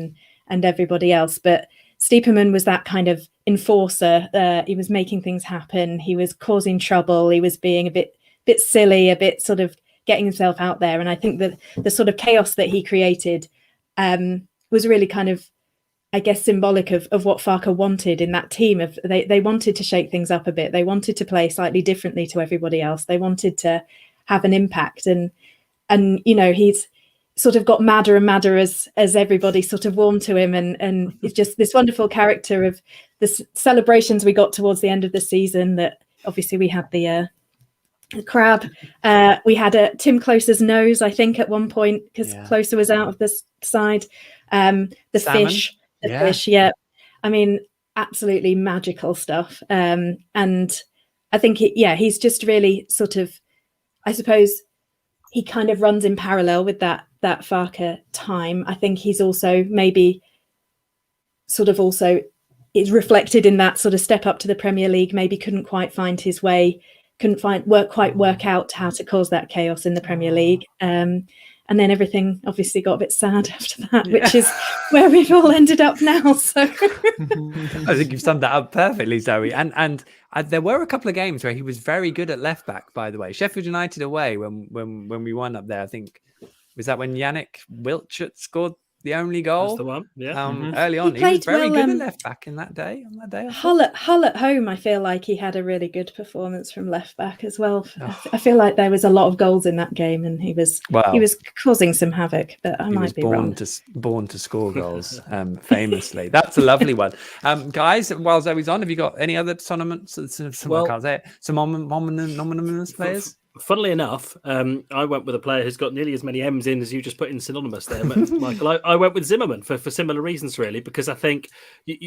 and everybody else. But Stiepermann was that kind of enforcer. He was making things happen. He was causing trouble. He was being a bit silly, a bit sort of getting himself out there. And I think that the sort of chaos that he created was really kind of, I guess, symbolic of what Farke wanted in that team. They wanted to shake things up a bit. They wanted to play slightly differently to everybody else. They wanted to have an impact, and he's sort of got madder and madder as everybody sort of warmed to him, and it's just this wonderful character of the celebrations we got towards the end of the season. That obviously we had the crab, we had Tim Closer's nose, I think, at one point, because Closer was out of the side. The salmon. Fish. Fish, yeah. I mean, absolutely magical stuff. And I think, he's just really sort of, I suppose, he kind of runs in parallel with that Farke time. I think he's also maybe sort of also is reflected in that sort of step up to the Premier League, maybe couldn't quite find his way, work out how to cause that chaos in the Premier League. And then everything obviously got a bit sad after that, which is where we've all ended up now. So I think you've summed that up perfectly, Zoe. And there were a couple of games where he was very good at left back, by the way. Sheffield United away when we won up there, I think. Was that when Yannick Wiltshire scored the only That's goal. the one. Yeah. Early on, he was played very well, good at left back in that day. On that day, Hull at home, I feel like he had a really good performance from left back as well. I feel like there was a lot of goals in that game, and he was causing some havoc. But I might be wrong. Born to score goals, famously. That's a lovely one, guys. While Zoe's on, have you got any other synonymous players? Funnily enough, I went with a player who's got nearly as many M's in as you just put in synonymous there, Michael. I went with Zimmerman for similar reasons, really, because I think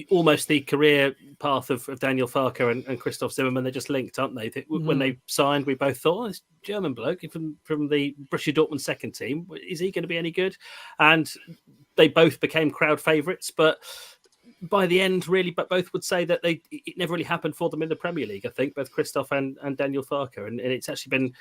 almost the career path of Daniel Farke and Christoph Zimmerman, they're just linked, aren't they? When they signed, we both thought, this German bloke from the Borussia Dortmund second team, is he going to be any good? And they both became crowd favourites, but by the end, really, but both would say that it never really happened for them in the Premier League. I think both Christoph and Daniel Farke, and it's actually been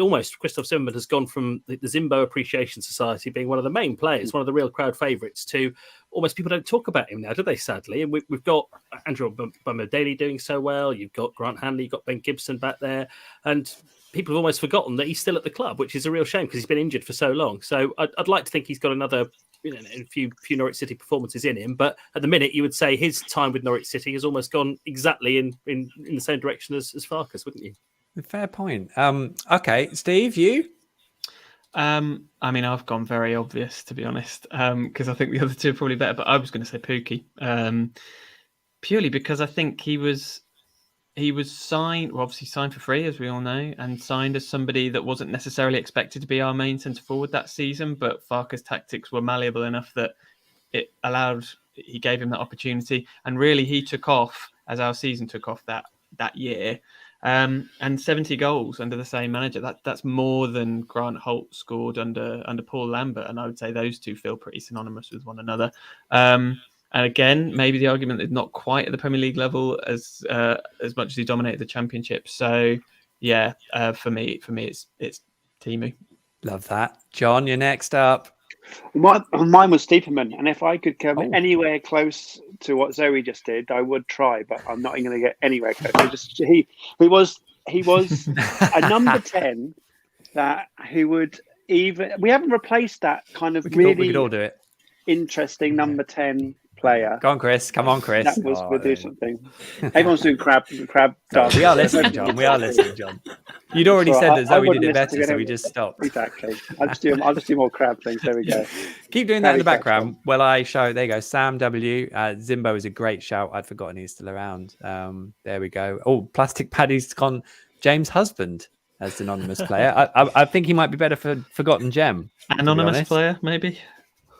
almost Christoph Zimmerman has gone from the Zimbo Appreciation Society being one of the main players, one of the real crowd favourites, to almost people don't talk about him now, do they? Sadly, and we've got Andrew Bummer-Daly doing so well. You've got Grant Hanley, you've got Ben Gibson back there, and people have almost forgotten that he's still at the club, which is a real shame because he's been injured for so long. So I'd like to think he's got another. A few Norwich City performances in him, but at the minute you would say his time with Norwich City has almost gone exactly in the same direction as Farke's, wouldn't you? Fair point. Okay, Steve, you? I mean, I've gone very obvious, to be honest, because I think the other two are probably better, but I was going to say Pukki, purely because I think he was signed, well, obviously signed for free, as we all know, and signed as somebody that wasn't necessarily expected to be our main centre forward that season. But Farke's tactics were malleable enough that he gave him that opportunity. And really, he took off as our season took off that year. And 70 goals under the same manager. That's more than Grant Holt scored under Paul Lambert. And I would say those two feel pretty synonymous with one another. And again, maybe the argument is not quite at the Premier League level as much as he dominated the Championship. So, yeah, for me, it's Timu. Love that, John. You're next up. Mine was Stiepermann, and if I could come anywhere close to what Zoe just did, I would try, but I'm not going to get anywhere close. He was a number 10 that he would even. We haven't replaced that kind of we could all do it. Interesting number 10 player. Go on, Chris. Come on, Chris. That was we'll do something. Everyone's doing crab dance. We are listening, John. You'd already said that Zoe did it better, so we just stopped. Exactly. I'll just do more crab things. There we go. Keep doing that in the background. Well, I show. There you go. Sam W. Zimbo is a great shout. I'd forgotten he's still around. There we go. Oh, Plastic Paddy's gone. James Husband as synonymous player. I think he might be better for Forgotten Gem. Anonymous player, maybe.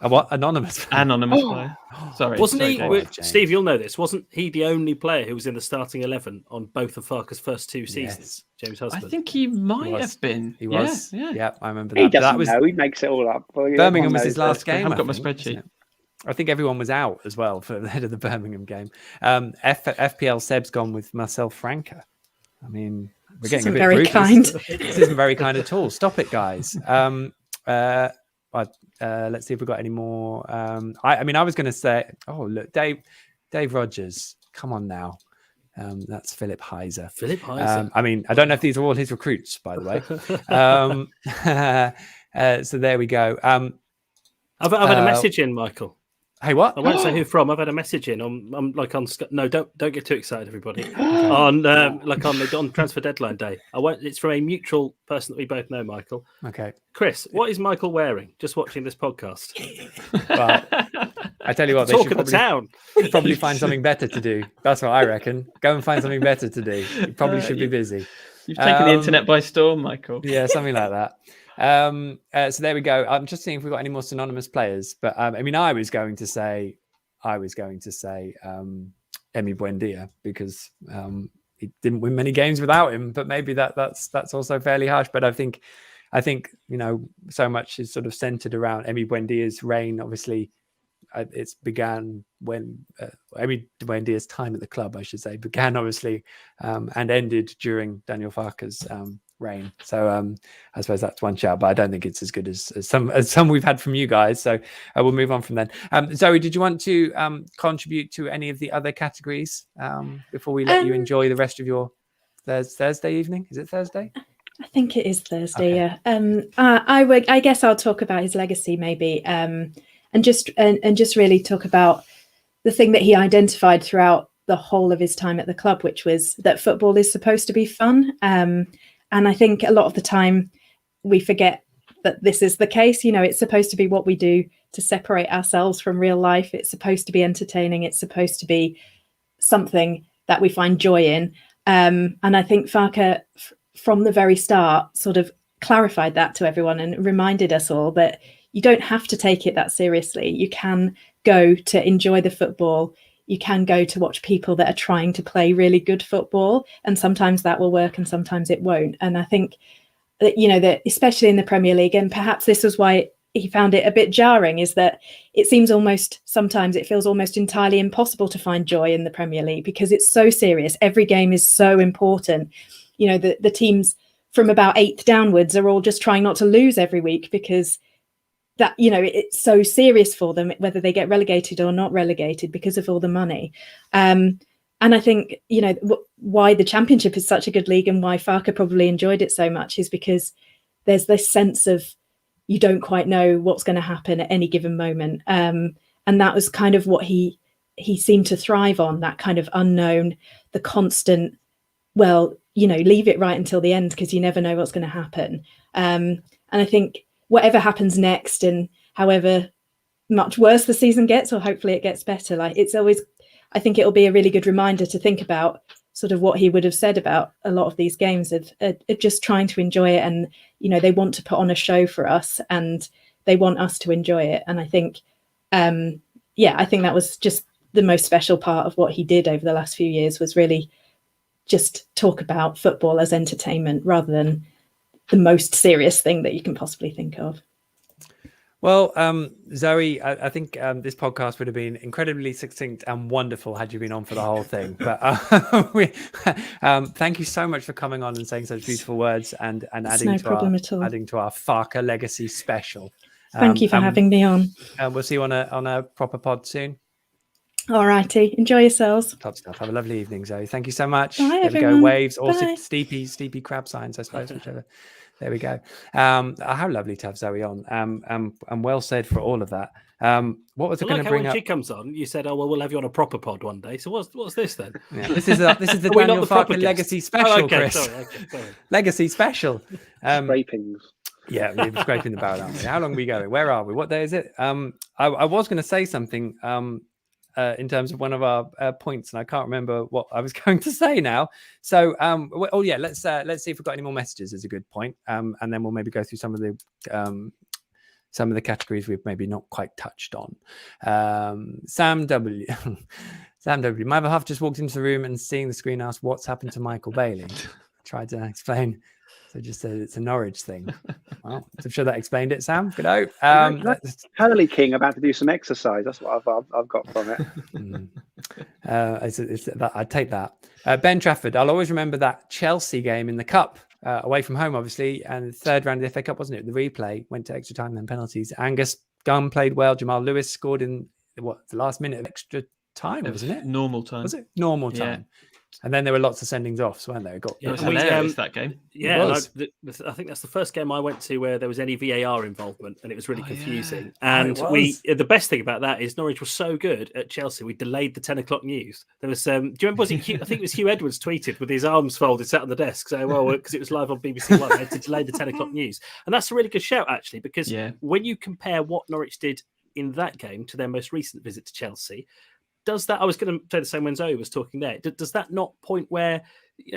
A what? Anonymous player. Sorry. Wasn't he, Steve, you'll know this, wasn't he the only player who was in the starting 11 on both of Farke's first two seasons? Yes. James Husband. I think he might have been. He was. Yeah, I remember that. He doesn't know. He makes it all up. Birmingham was his last game. I've got my spreadsheet. I think everyone was out as well for the head of the Birmingham game. FPL Seb's gone with Marcel Franca. I mean, we're getting a bit very ruthless. kind. This isn't very kind at all. Stop it, guys. Let's see if we've got any more. I was going to say, look, Dave Rogers. Come on now. That's Philip Heiser. I don't know if these are all his recruits, by the way. So there we go. I've had a message in, Michael. Hey, what? I won't say who from. I've had a message in. I'm like on. No, don't get too excited, everybody. on transfer deadline day. It's from a mutual person that we both know, Michael. Okay. Chris, what is Michael wearing? Just watching this podcast. Well, I tell you what, talk of the town. Probably find something better to do. That's what I reckon. Go and find something better to do. You probably should be busy. You've taken the internet by storm, Michael. Yeah, something like that. So there we go. I'm just seeing if we've got any more synonymous players, but I was going to say Emi Buendia because he didn't win many games without him, but maybe that's also fairly harsh. But I think so much is sort of centered around Emi Buendia's reign. Obviously, it's began when Emi Buendia's time at the club, I should say, began obviously and ended during Daniel Farke's reign. So I suppose that's one shout, but I don't think it's as good as some we've had from you guys. So we'll move on from then. Zoe, did you want to contribute to any of the other categories before we let you enjoy the rest of your Thursday evening? Is it Thursday? I think it is Thursday. Okay. Yeah. I guess I'll talk about his legacy maybe. just really talk about the thing that he identified throughout the whole of his time at the club, which was that football is supposed to be fun. And I think a lot of the time we forget that this is the case. You know, it's supposed to be what we do to separate ourselves from real life. It's supposed to be entertaining. It's supposed to be something that we find joy in. And I think Farke, from the very start, sort of clarified that to everyone and reminded us all that you don't have to take it that seriously. You can go to enjoy the football. You can go to watch people that are trying to play really good football. And sometimes that will work and sometimes it won't. And I think that, you know, that especially in the Premier League, and perhaps this was why he found it a bit jarring, is that it seems sometimes it feels almost entirely impossible to find joy in the Premier League because it's so serious. Every game is so important. You know, the teams from about 8th downwards are all just trying not to lose every week because that, you know, it's so serious for them, whether they get relegated or not relegated because of all the money. And I think, you know, why the Championship is such a good league and why Farke probably enjoyed it so much is because there's this sense of you don't quite know what's going to happen at any given moment. And that was kind of what he seemed to thrive on, that kind of unknown, the constant, well, you know, leave it right until the end because you never know what's going to happen. And I think whatever happens next and however much worse the season gets, or hopefully it gets better, like it's always, I think it'll be a really good reminder to think about sort of what he would have said about a lot of these games of just trying to enjoy it. And, you know, they want to put on a show for us and they want us to enjoy it. And I think, I think that was just the most special part of what he did over the last few years, was really just talk about football as entertainment rather than the most serious thing that you can possibly think of. Well, Zoe, I think this podcast would have been incredibly succinct and wonderful had you been on for the whole thing. But thank you so much for coming on and saying such beautiful words and adding to our Farke legacy special. Thank you for having me on. We'll see you on a proper pod soon. All righty. Enjoy yourselves. Top stuff. Have a lovely evening, Zoe. Thank you so much. Bye, there everyone. we go. Waves or Bye. steepy crab signs, I suppose, whichever. There we go. How lovely to have Zoe on. And well said for all of that. What was I going to bring when up? She comes on, you said, "Oh well, we'll have you on a proper pod one day." So what's this then? Yeah, this is the Daniel Farke legacy special, okay, Chris. Sorry. Legacy special. Scrapings. Yeah, we're scraping the barrel, aren't we? How long are we going? Where are we? What day is it? I was going to say something in terms of one of our points, and I can't remember what I was going to say now. So, let's see if we've got any more messages. Is a good point, and then we'll maybe go through some of the categories we've maybe not quite touched on. Sam W. Sam W. My other half just walked into the room and seeing the screen asked, "What's happened to Michael Bailey?" Tried to explain. So just said it's a Norwich thing. Well, I'm sure that explained it, Sam. Good out. Hurley King about to do some exercise. That's what I've got from it. I take that. Ben Trafford. I'll always remember that Chelsea game in the cup, away from home, obviously, and the third round of the FA Cup, wasn't it? The replay went to extra time, then penalties. Angus Gunn played well. Jamal Lewis scored in the last minute of extra time, wasn't it? Normal time. Was it normal time? Yeah. And then there were lots of sendings off, weren't there? It was hilarious, that game. Yeah, I think that's the first game I went to where there was any VAR involvement, and it was really confusing. Yeah. And the best thing about that is Norwich was so good at Chelsea, we delayed the 10 o'clock news. There was, do you remember? I think it was Hugh Edwards tweeted with his arms folded, sat on the desk, saying, "Well, because it was live on BBC One, they had to delay the 10 o'clock news." And that's a really good shout, actually, because when you compare what Norwich did in that game to their most recent visit to Chelsea. Does that, I was going to say the same when Zoe was talking there, does that not point where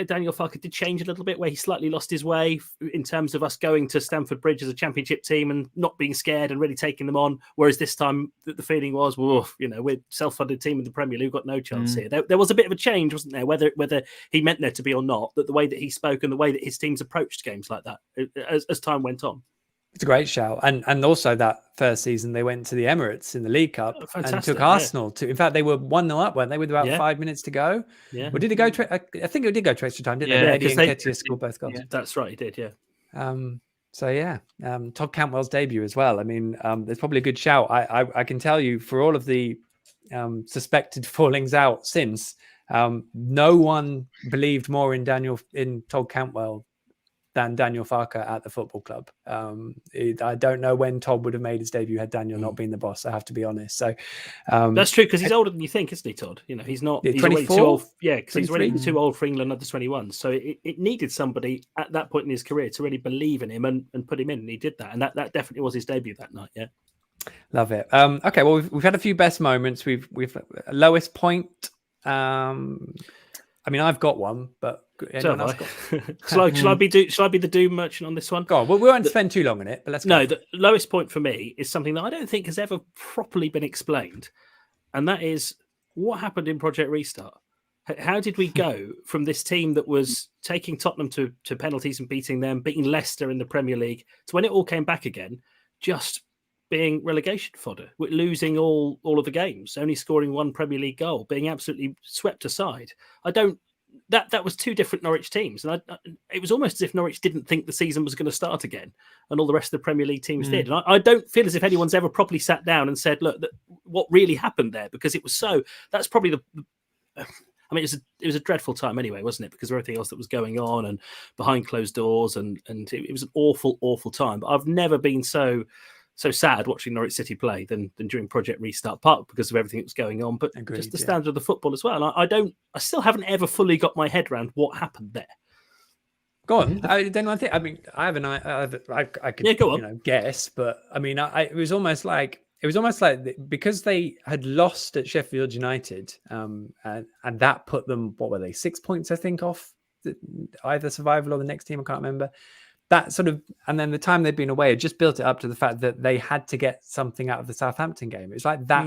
Daniel Farke did change a little bit, where he slightly lost his way in terms of us going to Stamford Bridge as a championship team and not being scared and really taking them on, whereas this time the feeling was, well, we're a self-funded team in the Premier League, we've got no chance here. There was a bit of a change, wasn't there, whether he meant there to be or not, that the way that he spoke and the way that his teams approached games like that as time went on. It's a great shout. And also that first season, they went to the Emirates in the League Cup and took Arsenal to, in fact, they were 1-0 up, weren't they, with about 5 minutes to go? Yeah. Or did it go to, I think it did go to extra time, didn't they? Eddie and Ketia scored both goals. Yeah, that's right, he did, yeah. Todd Cantwell's debut as well. I mean, there's probably a good shout. I can tell you, for all of the suspected fallings out since, no one believed more in Todd Cantwell than Daniel Farke at the football club. I don't know when Todd would have made his debut had Daniel not been the boss. I have to be honest. So that's true, because he's older than you think, isn't he, Todd? You know, he's not. He's already too old. Yeah, because he's already too old for England under 21. So it needed somebody at that point in his career to really believe in him and put him in, and he did that. And that definitely was his debut that night. Yeah. Love it. Okay, well, we've had a few best moments. We've lowest point. I mean, I've got one, but anyone else got... Shall I be the doom merchant on this one? Go on. Well, we won't spend too long on it, but let's go. No, the lowest point for me is something that I don't think has ever properly been explained, and that is what happened in Project Restart. How did we go from this team that was taking Tottenham to penalties and beating Leicester in the Premier League, to when it all came back again, just being relegation fodder, losing all of the games, only scoring one Premier League goal, being absolutely swept aside? That was two different Norwich teams, and it was almost as if Norwich didn't think the season was going to start again, and all the rest of the Premier League teams did. And I don't feel as if anyone's ever properly sat down and said, look, what really happened there, because it was so. That's probably I mean, it was a dreadful time anyway, wasn't it? Because of everything else that was going on and behind closed doors, and it was an awful, awful time. But I've never been so sad watching Norwich City play than during Project Restart, part because of everything that was going on, but just the standard of the football as well. And I still haven't ever fully got my head around what happened there. Go on. I could go on. Guess, but I mean, it was almost like because they had lost at Sheffield United, and that put them, what were they, 6 points, I think, off either survival or the next team. I can't remember. That sort of, and then the time they'd been away, it just built it up to the fact that they had to get something out of the Southampton game. It was like that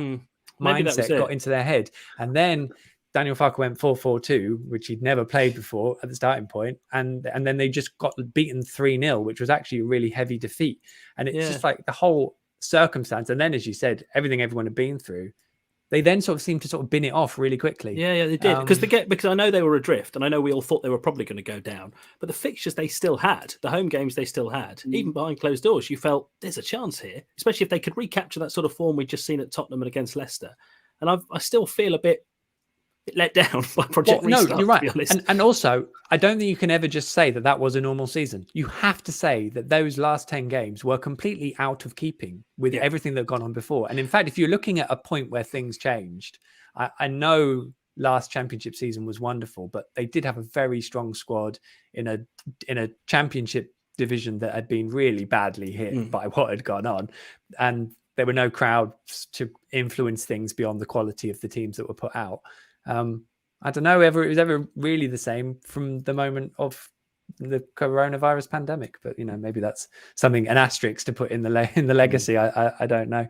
mindset got into their head. And then Daniel Farke went 4-4-2, which he'd never played before at the starting point. And then they just got beaten 3-0, which was actually a really heavy defeat. And it's just like the whole circumstance. And then, as you said, everything everyone had been through, they then sort of seemed to sort of bin it off really quickly. Yeah, they did. Because I know they were adrift, and I know we all thought they were probably going to go down. But the fixtures they still had, the home games they still had, even behind closed doors, you felt there's a chance here, especially if they could recapture that sort of form we'd just seen at Tottenham and against Leicester. And I still feel a bit let down by Project Restart. No, you're right. To be honest. And also, I don't think you can ever just say that was a normal season. You have to say that those last 10 games were completely out of keeping with everything that had gone on before. And in fact, if you're looking at a point where things changed, I know last championship season was wonderful, but they did have a very strong squad in a championship division that had been really badly hit by what had gone on. And there were no crowds to influence things beyond the quality of the teams that were put out. I don't know if it was ever really the same from the moment of the coronavirus pandemic, but maybe that's something, an asterisk to put in the legacy. I don't know.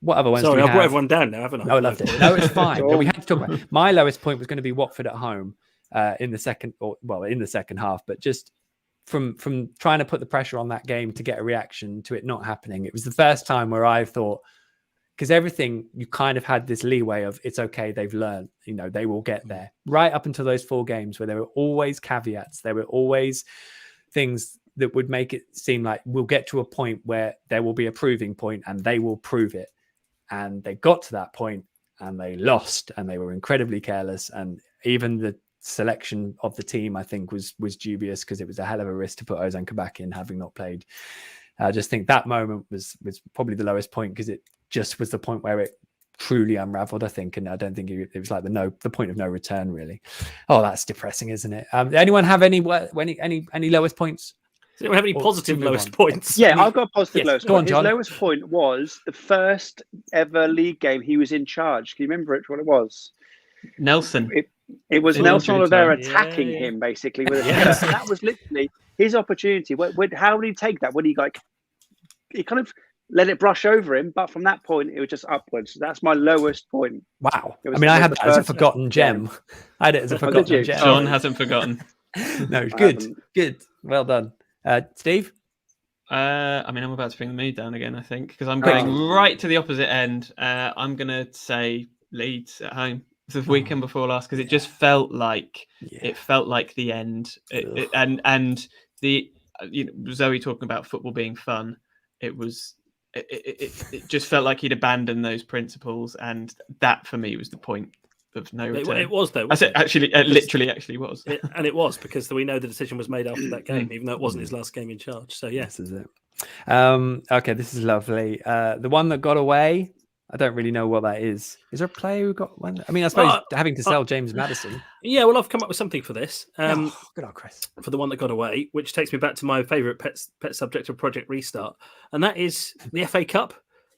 What other ones? Sorry, I brought everyone down now, haven't I? No, I loved it. No, it's fine. No, we had to talk about it. My lowest point was going to be Watford at home in the second half, but just from trying to put the pressure on that game to get a reaction to it not happening. It was the first time where I thought, because everything, you kind of had this leeway of it's okay, they've learned, they will get there. Right up until those 4 games where there were always caveats, there were always things that would make it seem like we'll get to a point where there will be a proving point and they will prove it. And they got to that point and they lost, and they were incredibly careless. And even the selection of the team, I think, was dubious, because it was a hell of a risk to put Ozan Kabak in, having not played. I just think that moment was probably the lowest point, because it just was the point where it truly unraveled, I think. And I don't think it was like the point of no return, really. Oh, that's depressing, isn't it? Anyone have any lowest points? Does anyone have any positive lowest points? Yeah, I've got a positive lowest Go on, point. John. His lowest point was the first ever league game he was in charge. Can you remember what it was? Nelson. It was Nelson Oliveira attacking him, basically. With that was literally his opportunity. How did he take that? When he kind of let it brush over him, but from that point, it was just upwards. That's my lowest point. Wow. I mean, I had that as a forgotten gem. I had it as a forgotten gem. John hasn't forgotten. No, good. Well done. Steve? I mean, I'm about to bring the mood down again, I think, because I'm going right to the opposite end. I'm going to say Leeds at home. The weekend before last, because it just felt like the end. And the Zoe talking about football being fun. It just felt like he'd abandoned those principles, and that for me was the point. no It, return. it was though. I said wasn't it? actually, literally, actually was. And it was because we know the decision was made after that game, even though it wasn't his last game in charge. So yeah, This is it. Okay, this is lovely. The one that got away, I don't really know what that is. Is there a player who got one? I mean, I suppose having to sell James Madison. Yeah, well, I've come up with something for this. Good old Chris. For the one that got away, which takes me back to my favourite pet subject of Project Restart, and that is the FA Cup.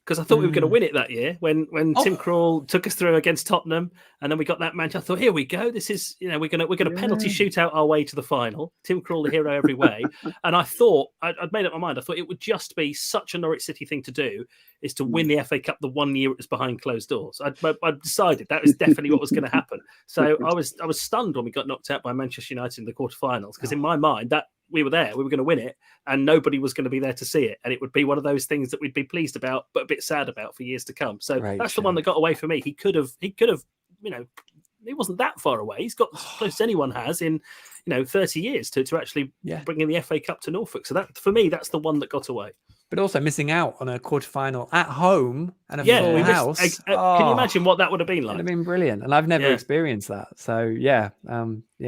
Because I thought we were going to win it that year when Tim Krul took us through against Tottenham, and then we got that match. I thought, here we go. This is, we're going to penalty shoot out our way to the final. Tim Krul, the hero every way. And I thought I'd made up my mind. I thought it would just be such a Norwich City thing to do, is to win the FA Cup the 1 year it was behind closed doors. I decided that was definitely what was going to happen. So I was stunned when we got knocked out by Manchester United in the quarterfinals, because in my mind that we were there, we were going to win it, and nobody was going to be there to see it, and it would be one of those things that we'd be pleased about but a bit sad about for years to come. So that's the one that got away for me. He could have, he wasn't that far away. He's got as close as anyone has in 30 years to actually bring in the FA Cup to Norfolk. So that, for me, that's the one that got away. But also missing out on a quarterfinle at home and a full house. Can you imagine what that would have been like? It'd have been brilliant, and I've never experienced that. So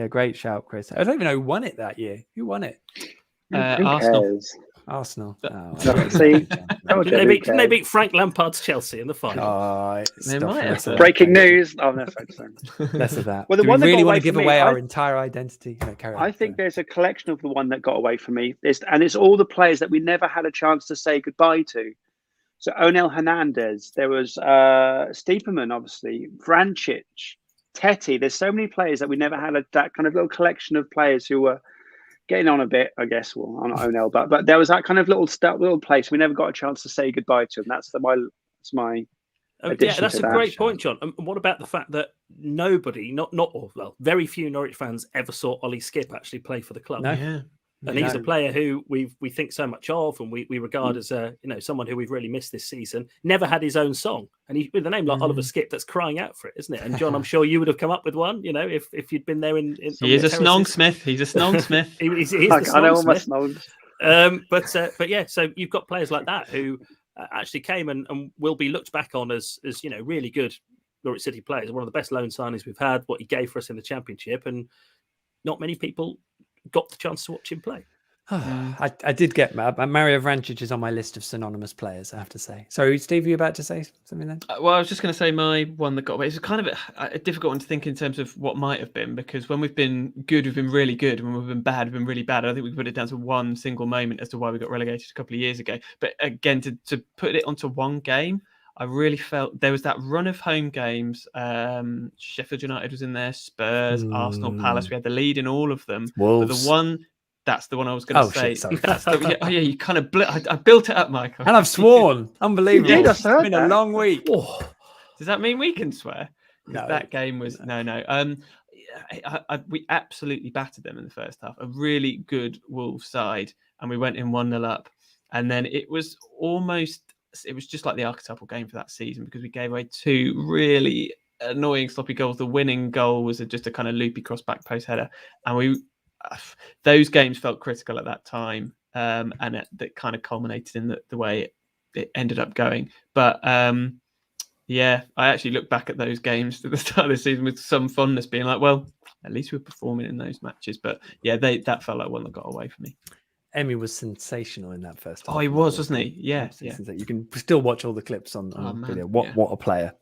great shout, Chris. I don't even know who won it that year. Who won it? Arsenal. Arsenal. Didn't they beat Frank Lampard's Chelsea in the final? Breaking news. Oh, no, less of that. Well, the Do one we that really got want away to give for me, away our entire identity? No, carry on. I think there's a collection of the one that got away from me. It's all the players that we never had a chance to say goodbye to. So Onel Hernandez, there was Stiepermann, obviously, Vrancic, Teti. There's so many players that we never had that kind of little collection of players who were getting on a bit, I guess. Well, I'm not Onel, but there was that kind of little place we never got a chance to say goodbye to, and that's my. That's a great point, John. And what about the fact that nobody, very few Norwich fans ever saw Ollie Skipp actually play for the club? No. Yeah. And he's a player who we think so much of, and we regard as someone who we've really missed this season. Never had his own song, and he, with a name like Oliver Skipp, that's crying out for it, isn't it? And John, I'm sure you would have come up with one, if you'd been there. He is a snongsmith. He's a snongsmith. he's the I know all my snogs. But yeah, so you've got players like that who actually came and will be looked back on as really good Norwich City players. One of the best loan signings we've had. What he gave for us in the Championship, and not many people got the chance to watch him play. I did get Mario Vrancic is on my list of synonymous players, I have to say. Sorry, Steve, are you about to say something then? Well, I was just going to say my one that got away. It's kind of a difficult one to think in terms of what might have been, because when we've been good, we've been really good. When we've been bad, we've been really bad. I think we put it down to one single moment as to why we got relegated a couple of years ago. But again, to put it onto one game, I really felt there was that run of home games. Sheffield United was in there, Spurs, Arsenal, Palace. We had the lead in all of them. Wolves. But that's the one I was going to say. Shit, sorry. That's you kind of I built it up, Michael. And I've sworn. Unbelievable. You did, It's been a long week. Oh. Does that mean we can swear? No. That game was no. We absolutely battered them in the first half. A really good Wolves side, and we went in 1-0 up. And then it was just like the archetypal game for that season, because we gave away two really annoying sloppy goals. The winning goal was just a kind of loopy cross back post header, and those games felt critical at that time, and that kind of culminated in the way it ended up going. But I actually look back at those games at the start of the season with some fondness, being like, well, at least we're performing in those matches. But yeah, that felt like one that got away from me. Emmy was sensational in that first half. Oh, he was, wasn't he? Yeah. You can still watch all the clips on video. What a player.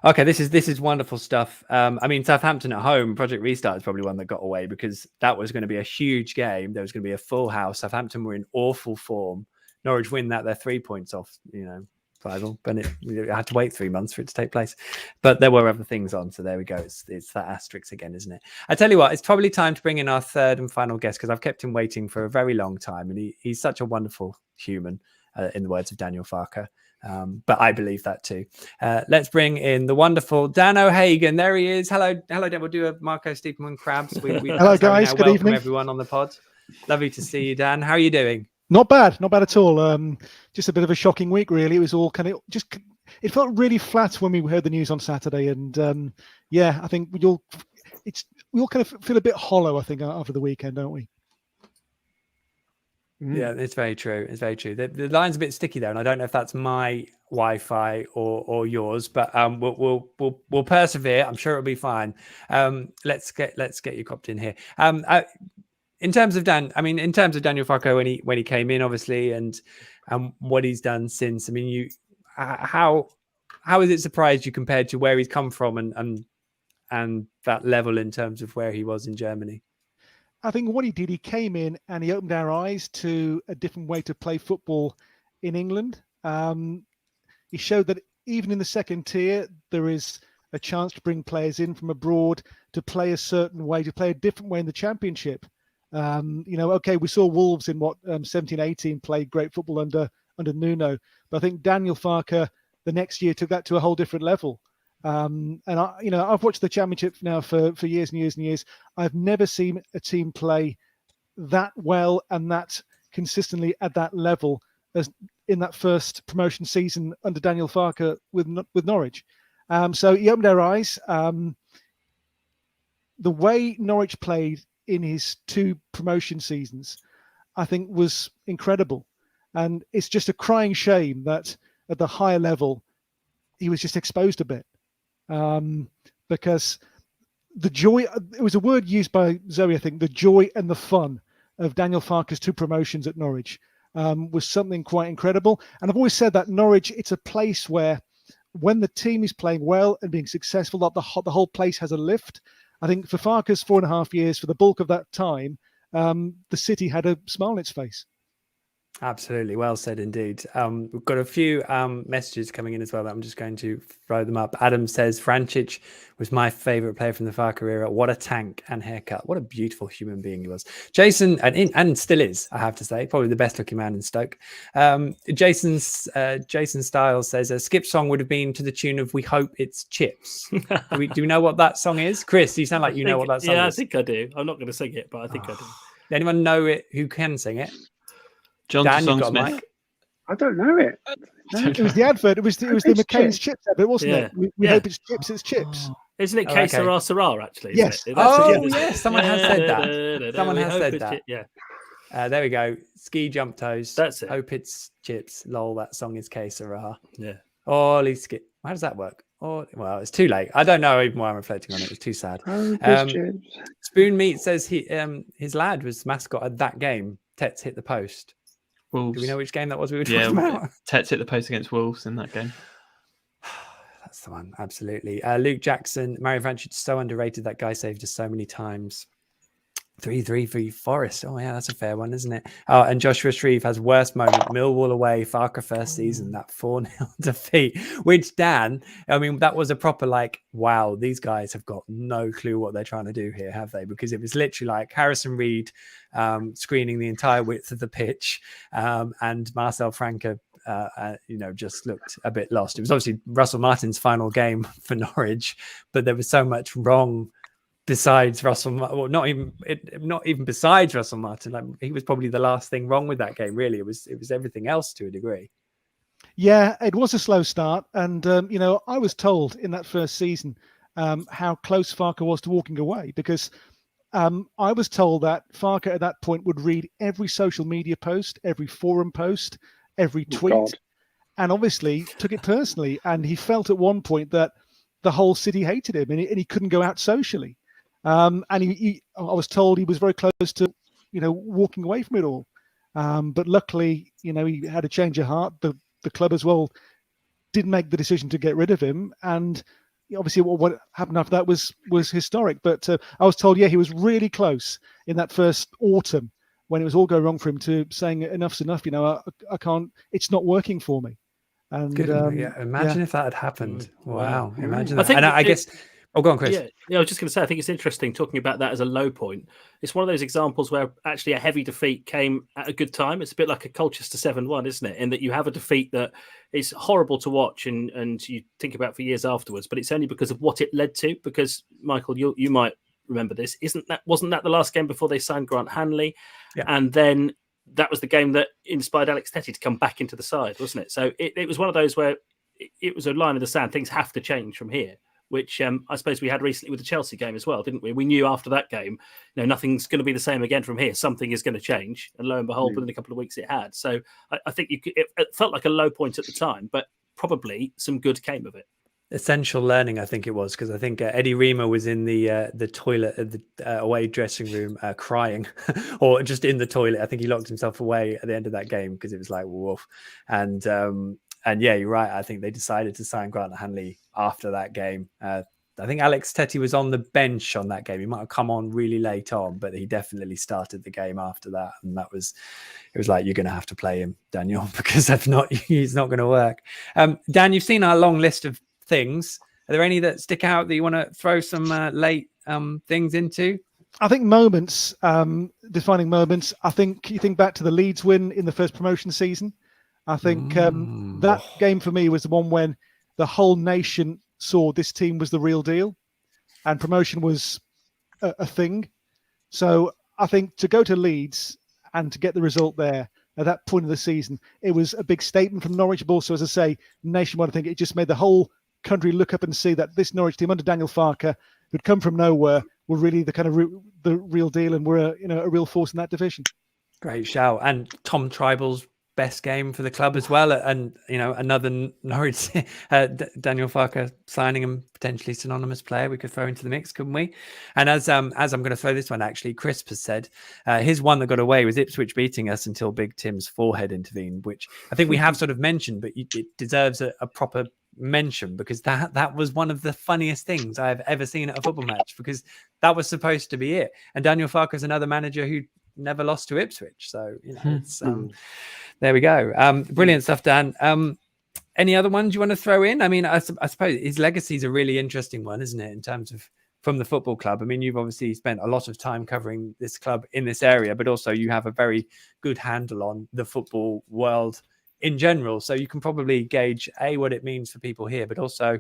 Okay, this is wonderful stuff. I mean, Southampton at home, Project Restart is probably one that got away, because that was going to be a huge game. There was going to be a full house. Southampton were in awful form. Norwich win that. They're 3 points off, rival, but it had to wait 3 months for it to take place. But there were other things on, so there we go. It's that asterisk again, isn't it? I tell you what, it's probably time to bring in our third and final guest, because I've kept him waiting for a very long time, and he's such a wonderful human, in the words of Daniel Farke. But I believe that too. Let's bring in the wonderful Dan O'Hagan. There he is. Hello, Dan. We'll do a Marco Stiepermann crabs. Hello, guys. Good evening, everyone on the pod. Lovely to see you, Dan. How are you doing? Not bad at all. Just a bit of a shocking week, really. It was all it felt really flat when we heard the news on Saturday, and I think we all kind of feel a bit hollow, I think, after the weekend, don't we? Yeah, it's very true. It's very true. The line's a bit sticky there, and I don't know if that's my Wi-Fi or yours, but we'll persevere. I'm sure it'll be fine. Let's get you copped in here. In terms of Daniel Farke when he came in, obviously, and what he's done since. I mean, how has it surprised you compared to where he's come from and that level in terms of where he was in Germany? I think what he did, he came in and he opened our eyes to a different way to play football in England. He showed that even in the second tier, there is a chance to bring players in from abroad to play a certain way, to play a different way in the Championship. We saw Wolves in 17-18 play great football under Nuno, but I think Daniel Farke the next year took that to a whole different level. I've watched the Championship now for years and years and years. I've never seen a team play that well and that consistently at that level as in that first promotion season under Daniel Farke with Norwich. So he opened our eyes. The way Norwich played in his 2 promotion seasons, I think, was incredible. And it's just a crying shame that at the higher level, he was just exposed a bit. Because the joy, it was a word used by Zoe, I think, the joy and the fun of Daniel Farke's 2 promotions at Norwich was something quite incredible. And I've always said that Norwich, it's a place where when the team is playing well and being successful, that the whole place has a lift. I think for Farke's 4.5 years, for the bulk of that time, the city had a smile on its face. Absolutely. Well said indeed. We've got a few messages coming in as well that I'm just going to throw them up. Adam says, Vrancic was my favourite player from the Farke era. What a tank and haircut. What a beautiful human being he was. Jason, and still is, I have to say, probably the best looking man in Stoke. Jason Stiles says, a Skip song would have been to the tune of We Hope It's Chips. Do we know what that song is? Chris, you sound like you know what that song is. Yeah, I think I do. I'm not going to sing it, but I think I do. Anyone know it who can sing it? John Smith. I don't know it. No. It was the advert. It was the McCain's chips advert, wasn't it? We hope it's chips. It's chips. Isn't it Que Sera Sera, actually? Yes. Yes. Someone has said that. Someone has said that. Yeah. There we go. Ski jump toes. That's it. Hope it's chips. Lol. That song is Que Sera. Yeah. Ollie skip. How does that work? Oh, well, it's too late. I don't know even why I'm reflecting on it. It's too sad. Spoon Meat says his lad was mascot at that game. Tets hit the post. Wolves. Do we know which game that was we were talking about? Tets hit the post against Wolves in that game. That's the one, absolutely. Luke Jackson, Mario Vrancic is so underrated. That guy saved us so many times. 3-3 for Forest. Oh, yeah, that's a fair one, isn't it? Oh, and Joshua Shreve has worst moment. Millwall away, Farke first season, that 4-0 defeat. Which, Dan, I mean, that was a proper wow, these guys have got no clue what they're trying to do here, have they? Because it was literally like Harrison Reed screening the entire width of the pitch and Marcel Franke just looked a bit lost. It was obviously Russell Martin's final game for Norwich, but there was so much wrong besides Russell, well, not even besides Russell Martin. He was probably the last thing wrong with that game. Really, it was everything else to a degree. Yeah, it was a slow start, and I was told in that first season how close Farke was to walking away, because I was told that Farke at that point would read every social media post, every forum post, every tweet, and obviously took it personally. And he felt at one point that the whole city hated him, and he couldn't go out socially. And I was told he was very close to, walking away from it all. But luckily, he had a change of heart. The club as well did make the decision to get rid of him. And obviously what happened after that was historic. But I was told, he was really close in that first autumn when it was all going wrong for him to saying enough's enough. I can't, it's not working for me. And imagine if that had happened. Wow. Imagine that. I think I guess... Oh, go on, Chris. Yeah, I was just going to say, I think it's interesting talking about that as a low point. It's one of those examples where actually a heavy defeat came at a good time. It's a bit like a Colchester 7-1, isn't it? In that you have a defeat that is horrible to watch and you think about for years afterwards, but it's only because of what it led to. Because, Michael, you might remember this. Wasn't that the last game before they signed Grant Hanley? Yeah. And then that was the game that inspired Alex Tettey to come back into the side, wasn't it? So it was one of those where it was a line in the sand. Things have to change from here. which I suppose we had recently with the Chelsea game as well, didn't we? We knew after that game, nothing's going to be the same again from here. Something is going to change. And lo and behold, within a couple of weeks it had. So I think it felt like a low point at the time, but probably some good came of it. Essential learning, I think it was, because I think Eddie Rima was in the toilet of the away dressing room crying, or just in the toilet. I think he locked himself away at the end of that game because it was like woof. And yeah, you're right. I think they decided to sign Grant Hanley after that game. I think Alex Tettey was on the bench on that game. He might have come on really late on, but he definitely started the game after that. And it was like, you're going to have to play him, Daniel, because if not, he's not going to work. Dan, you've seen our long list of things. Are there any that stick out that you want to throw some late things into? I think moments, defining moments. I think you think back to the Leeds win in the first promotion season. I think that game for me was the one when the whole nation saw this team was the real deal and promotion was a thing. So I think to go to Leeds and to get the result there at that point of the season, it was a big statement from Norwich. But also, as I say, nationwide, I think it just made the whole country look up and see that this Norwich team under Daniel Farke, who'd come from nowhere, were really the kind of the real deal and were a real force in that division. Great shout. And Tom Tribal's best game for the club as well, and another Norwich Daniel Farke signing and potentially synonymous player we could throw into the mix, couldn't we? And as I'm going to throw this one, actually, Crisp has said his one that got away was Ipswich beating us until Big Tim's forehead intervened, which I think we have sort of mentioned, but it deserves a proper mention, because that was one of the funniest things I've ever seen at a football match, because that was supposed to be it. And Daniel Farke is another manager who never lost to Ipswich, so it's there we go. Brilliant stuff, Dan. Any other ones you want to throw in? I mean, I suppose his legacy is a really interesting one, isn't it, in terms of from the football club? I mean, you've obviously spent a lot of time covering this club in this area, but also you have a very good handle on the football world in general, so you can probably gauge what it means for people here, but also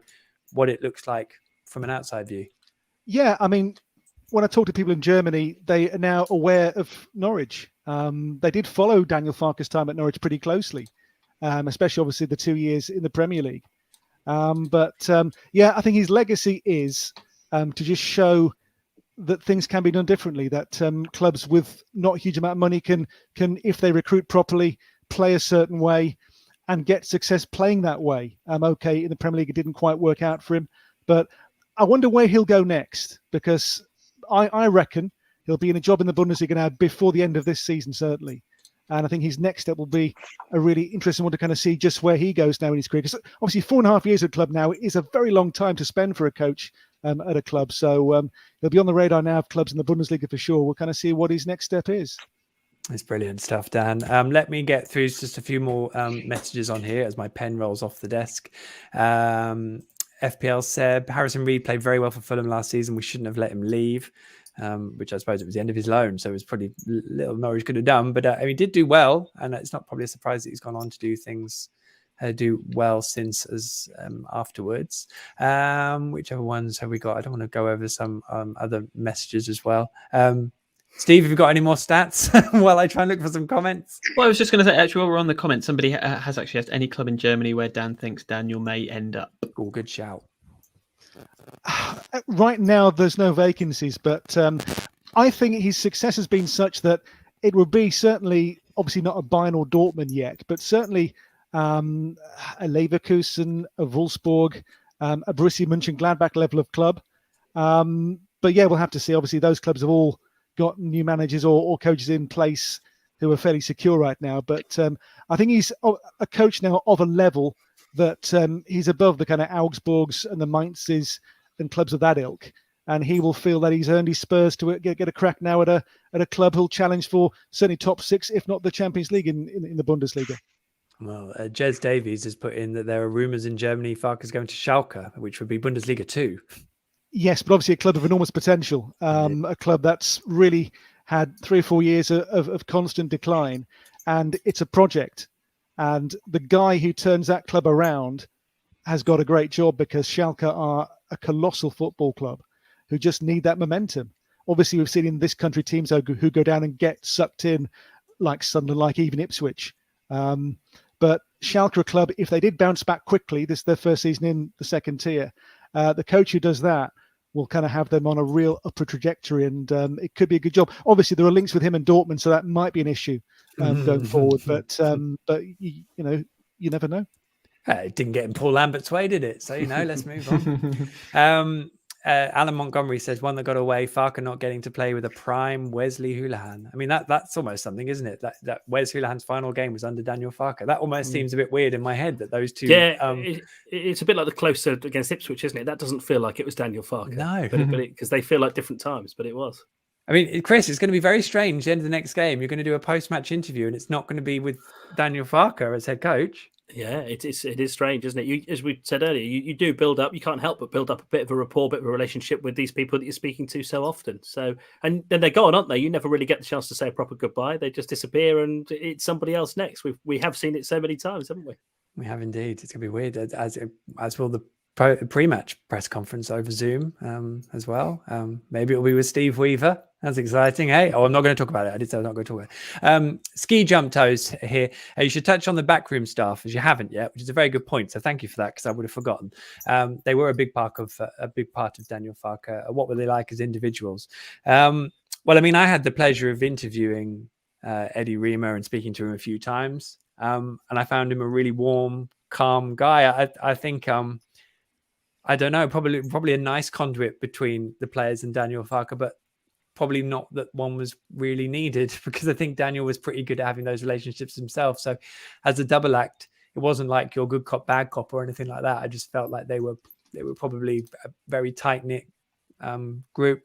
what it looks like from an outside view. Yeah, I mean, when I talk to people in Germany, they are now aware of Norwich. They did follow Daniel Farke's time at Norwich pretty closely, especially obviously the 2 years in the Premier League. But I think his legacy is to just show that things can be done differently, that clubs with not a huge amount of money can, if they recruit properly, play a certain way and get success playing that way. Okay, in the Premier League, it didn't quite work out for him, but I wonder where he'll go next, because I reckon he'll be in a job in the Bundesliga now before the end of this season, certainly. And I think his next step will be a really interesting one to kind of see just where he goes now in his career. Because obviously 4.5 years at a club now is a very long time to spend for a coach at a club. So he'll be on the radar now of clubs in the Bundesliga for sure. We'll kind of see what his next step is. It's brilliant stuff, Dan. Let me get through just a few more messages on here as my pen rolls off the desk. FPL Seb, Harrison Reed played very well for Fulham last season. We shouldn't have let him leave, which I suppose it was the end of his loan. So it was pretty little Norwich could have done. But he did do well. And it's not probably a surprise that he's gone on to do things, do well since as afterwards. Whichever ones have we got? I don't want to go over some other messages as well. Steve, have you got any more stats while I try and look for some comments? Well, I was just going to say, actually, while we're on the comments, somebody has actually asked any club in Germany where Dan thinks Daniel may end up. Oh, good shout. Right now, there's no vacancies, but I think his success has been such that it would be certainly, obviously not a Bayern or Dortmund yet, but certainly a Leverkusen, a Wolfsburg, a Borussia Mönchengladbach level of club. But yeah, we'll have to see. Obviously, those clubs have all got new managers or coaches in place who are fairly secure right now. But I think he's a coach now of a level that he's above the kind of Augsburgs and the Mainzes and clubs of that ilk. And he will feel that he's earned his spurs to get a crack now at a club who'll challenge for certainly top six, if not the Champions League in the Bundesliga. Well, Jez Davies has put in that there are rumours in Germany Farke's going to Schalke, which would be Bundesliga 2. Yes, but obviously a club of enormous potential, a club that's really had 3 or 4 years of constant decline, and it's a project. And the guy who turns that club around has got a great job, because Schalke are a colossal football club who just need that momentum. Obviously, we've seen in this country teams who go down and get sucked in, like Sunderland, like even Ipswich. But Schalke are a club, if they did bounce back quickly, this is their first season in the second tier, the coach who does that will kind of have them on a real upward trajectory, and it could be a good job. Obviously, there are links with him and Dortmund, so that might be an issue going forward. But you know, you never know. It didn't get in Paul Lambert's way, did it? So, you know, let's move on. Alan Montgomery says, one that got away, Farke not getting to play with a prime Wesley Hoolahan. I mean, that's almost something, isn't it? That Wes Hoolahan's final game was under Daniel Farke. That almost seems a bit weird in my head that those two... Yeah, it's a bit like the closer against Ipswich, isn't it? That doesn't feel like it was Daniel Farke. No. But because they feel like different times, but it was. I mean, Chris, it's going to be very strange. The end of the next game, you're going to do a post-match interview and it's not going to be with Daniel Farke as head coach. Yeah, it is strange, isn't it? As we said earlier, you do build up. You can't help but build up a bit of a rapport, bit of a relationship with these people that you're speaking to so often. So, and then they're gone, aren't they? You never really get the chance to say a proper goodbye. They just disappear, and it's somebody else next. We have seen it so many times, haven't we? We have indeed. It's going to be weird, as will the pre-match press conference over Zoom as well. Maybe it'll be with Steve Weaver. That's exciting, hey? Oh, I'm not going to talk about it. I did say I'm not going to talk about it. Ski Jump Toes here. You should touch on the backroom staff, as you haven't yet, which is a very good point. So thank you for that, because I would have forgotten. They were a big part of Daniel Farke. What were they like as individuals? Well, I mean, I had the pleasure of interviewing Eddie Riemer and speaking to him a few times, and I found him a really warm, calm guy. I think. I don't know, probably a nice conduit between the players and Daniel Farke, but probably not that one was really needed, because I think Daniel was pretty good at having those relationships himself. So as a double act, it wasn't like your good cop, bad cop or anything like that. I just felt like they were probably a very tight-knit group.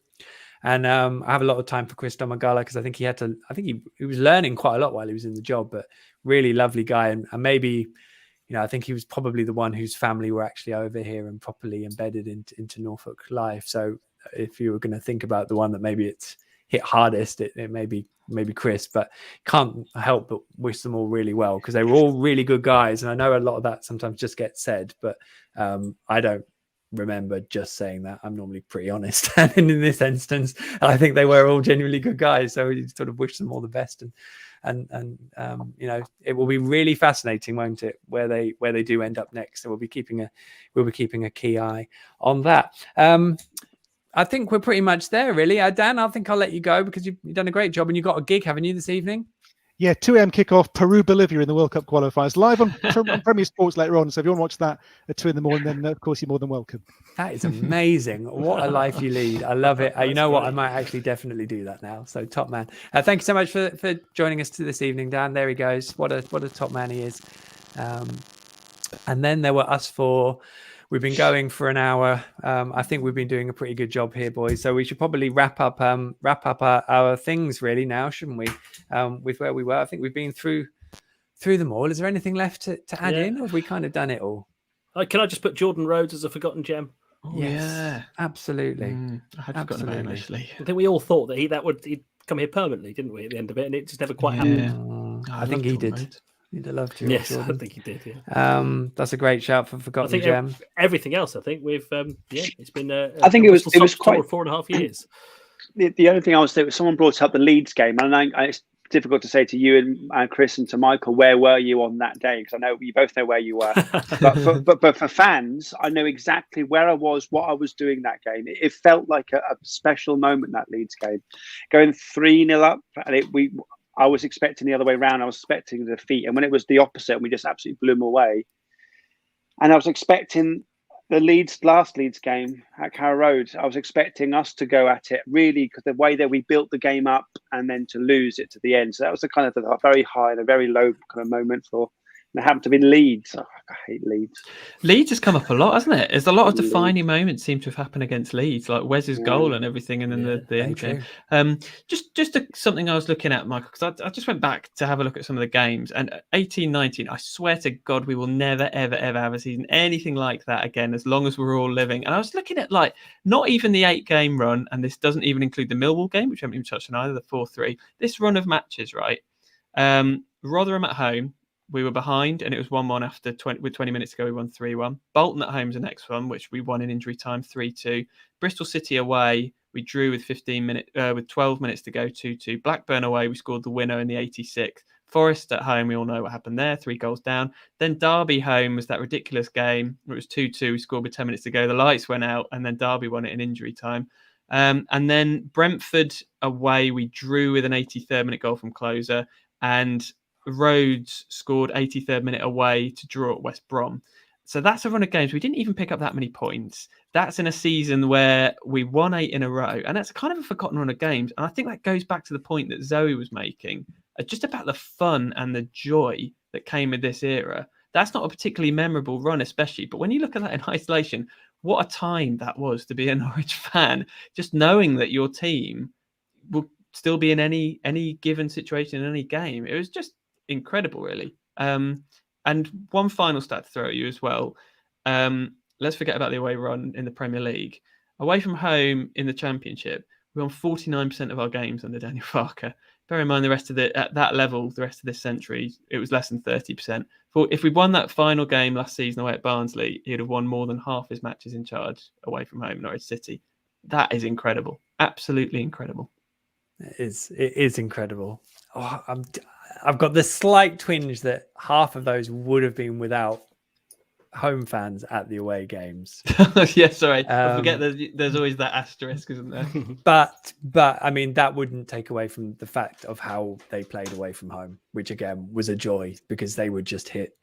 And I have a lot of time for Chris Domagala, because I think he was learning quite a lot while he was in the job, but really lovely guy. And maybe, you know, I think he was probably the one whose family were actually over here and properly embedded into Norfolk life. So if you were going to think about the one that maybe it's hit hardest, it may be Chris, but can't help but wish them all really well, because they were all really good guys. And I know a lot of that sometimes just gets said, but I don't remember just saying that. I'm normally pretty honest. And in this instance, I think they were all genuinely good guys. So we sort of wish them all the best. And you know, it will be really fascinating, won't it, where they do end up next. So we'll be keeping a key eye on that. I think we're pretty much there, really. Dan, I think I'll let you go, because you've done a great job, and you've got a gig, haven't you, this evening? Yeah, 2 a.m. kickoff, Peru-Bolivia in the World Cup qualifiers, live on Premier Sports later on. So if you want to watch that at 2 a.m, then of course you're more than welcome. That is amazing. What a life you lead. I love it. You know what? I might actually definitely do that now. So top man. Thank you so much for joining us this evening, Dan. There he goes. What a top man he is. And then there were us four. We've been going for an hour. I think we've been doing a pretty good job here, boys. So we should probably wrap up our things really now, shouldn't we? With where we were. I think we've been through them all. Is there anything left to add in, or have we kind of done it all? Can I just put Jordan Rhodes as a forgotten gem? Oh, yes, yeah, absolutely. I had forgotten about him, actually. I think we all thought that he'd come here permanently, didn't we, at the end of it? And it just never quite happened. I think he did. You'd have loved to. Yes, Jordan. I think he did. Yeah. That's a great shout for forgotten gem. Everything else, I think we've it's been. I think it was quite 4.5 years. The only thing I was saying was someone brought up the Leeds game, and it's difficult to say to you and Chris and to Michael, where were you on that day? Because I know you both know where you were. but for fans, I know exactly where I was, what I was doing that game. It felt like a special moment, that Leeds game, going 3-0 up, and I was expecting the other way around. I was expecting the defeat. And when it was the opposite, we just absolutely blew them away. And I was expecting the last Leeds game at Carrow Road, I was expecting us to go at it really, because the way that we built the game up and then to lose it to the end. So that was a kind of a very high and a very low kind of moment for. And it happened to be Leeds. Oh, I hate Leeds. Leeds has come up a lot, hasn't it? There's a lot of defining moments seem to have happened against Leeds, like Wes's goal and everything, and then the end game. Just something I was looking at, Michael, because I just went back to have a look at some of the games, and 18-19, I swear to God, we will never, ever, ever have a season anything like that again, as long as we're all living. And I was looking at, like, not even the 8-game run, and this doesn't even include the Millwall game, which I haven't even touched on either, the 4-3. This run of matches, right? Rotherham at home, we were behind, and it was 1-1 with 20 minutes to go. We won 3-1. Bolton at home is the next one, which we won in injury time 3-2. Bristol City away, we drew with 12 minutes to go 2-2. Blackburn away, we scored the winner in the 86th. Forest at home, we all know what happened there, 3 goals down. Then Derby home was that ridiculous game where it was 2-2, we scored with 10 minutes to go, the lights went out, and then Derby won it in injury time. And then Brentford away, we drew with an 83rd minute goal from closer, and Rhodes scored 83rd minute away to draw at West Brom. So that's a run of games. We didn't even pick up that many points. That's in a season where we won 8 in a row. And that's kind of a forgotten run of games. And I think that goes back to the point that Zoe was making, just about the fun and the joy that came with this era. That's not a particularly memorable run, especially. But when you look at that in isolation, what a time that was to be a Norwich fan. Just knowing that your team will still be in any given situation in any game. It was just incredible, really. And one final stat to throw at you as well. Let's forget about the away run in the Premier League. Away from home in the Championship, we won 49% of our games under Daniel Farke. Bear in mind, at that level, the rest of this century, it was less than 30%. If we'd won that final game last season away at Barnsley, he'd have won more than half his matches in charge away from home, Norwich City. That is incredible. Absolutely incredible. It is incredible. Oh, I've got the slight twinge that half of those would have been without home fans at the away games. Yeah, sorry. I forget there's always that asterisk, isn't there? But I mean, that wouldn't take away from the fact of how they played away from home, which again was a joy because they would just hit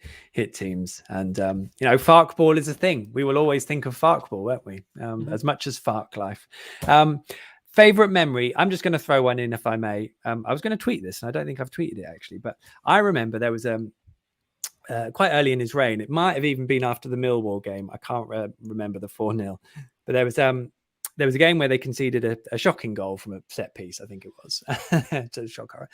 teams. And Farke ball is a thing. We will always think of Farke ball, won't we? As much as Farke life. Favorite memory. I'm just going to throw one in if I may. I was going to tweet this, and I don't think I've tweeted it actually, but I remember there was quite early in his reign. It might have even been after the Millwall game. I can't remember the 4-0, but there was a game where they conceded a shocking goal from a set piece. I think it was to shock horror.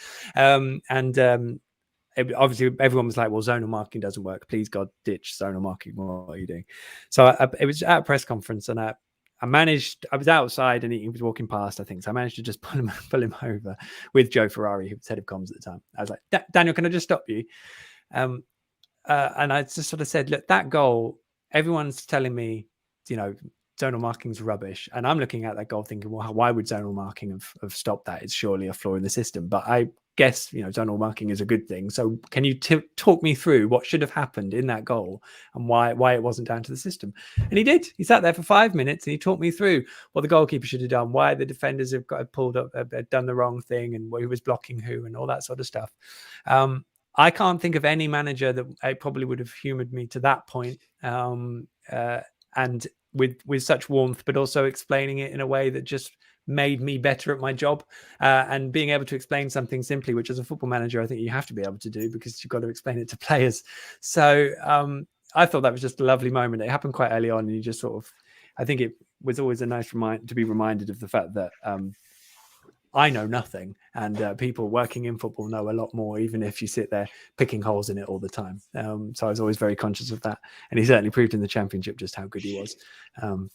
Obviously everyone was like, well, zonal marking doesn't work. Please God, ditch zonal marking. What are you doing? So it was at a press conference, and I was outside and he was walking past, I think. So I managed to just pull him over with Joe Ferrari, who was head of comms at the time. I was like, Daniel, can I just stop you? And I just sort of said, look, that goal, everyone's telling me, zonal marking's rubbish. And I'm looking at that goal thinking, well, why would zonal marking have stopped that? It's surely a flaw in the system. But I guess, zonal marking is a good thing. So can you talk me through what should have happened in that goal and why it wasn't down to the system? And he did. He sat there for 5 minutes and he talked me through what the goalkeeper should have done, why the defenders have pulled up, done the wrong thing, and who was blocking who and all that sort of stuff. I can't think of any manager that probably would have humoured me to that point, and with such warmth, but also explaining it in a way that just made me better at my job, and being able to explain something simply, which as a football manager, I think you have to be able to do because you've got to explain it to players. So I thought that was just a lovely moment. It happened quite early on, and you just sort of, I think it was always a nice reminder to be reminded of the fact that I know nothing, and people working in football know a lot more, even if you sit there picking holes in it all the time. So I was always very conscious of that, and he certainly proved in the Championship just how good he was.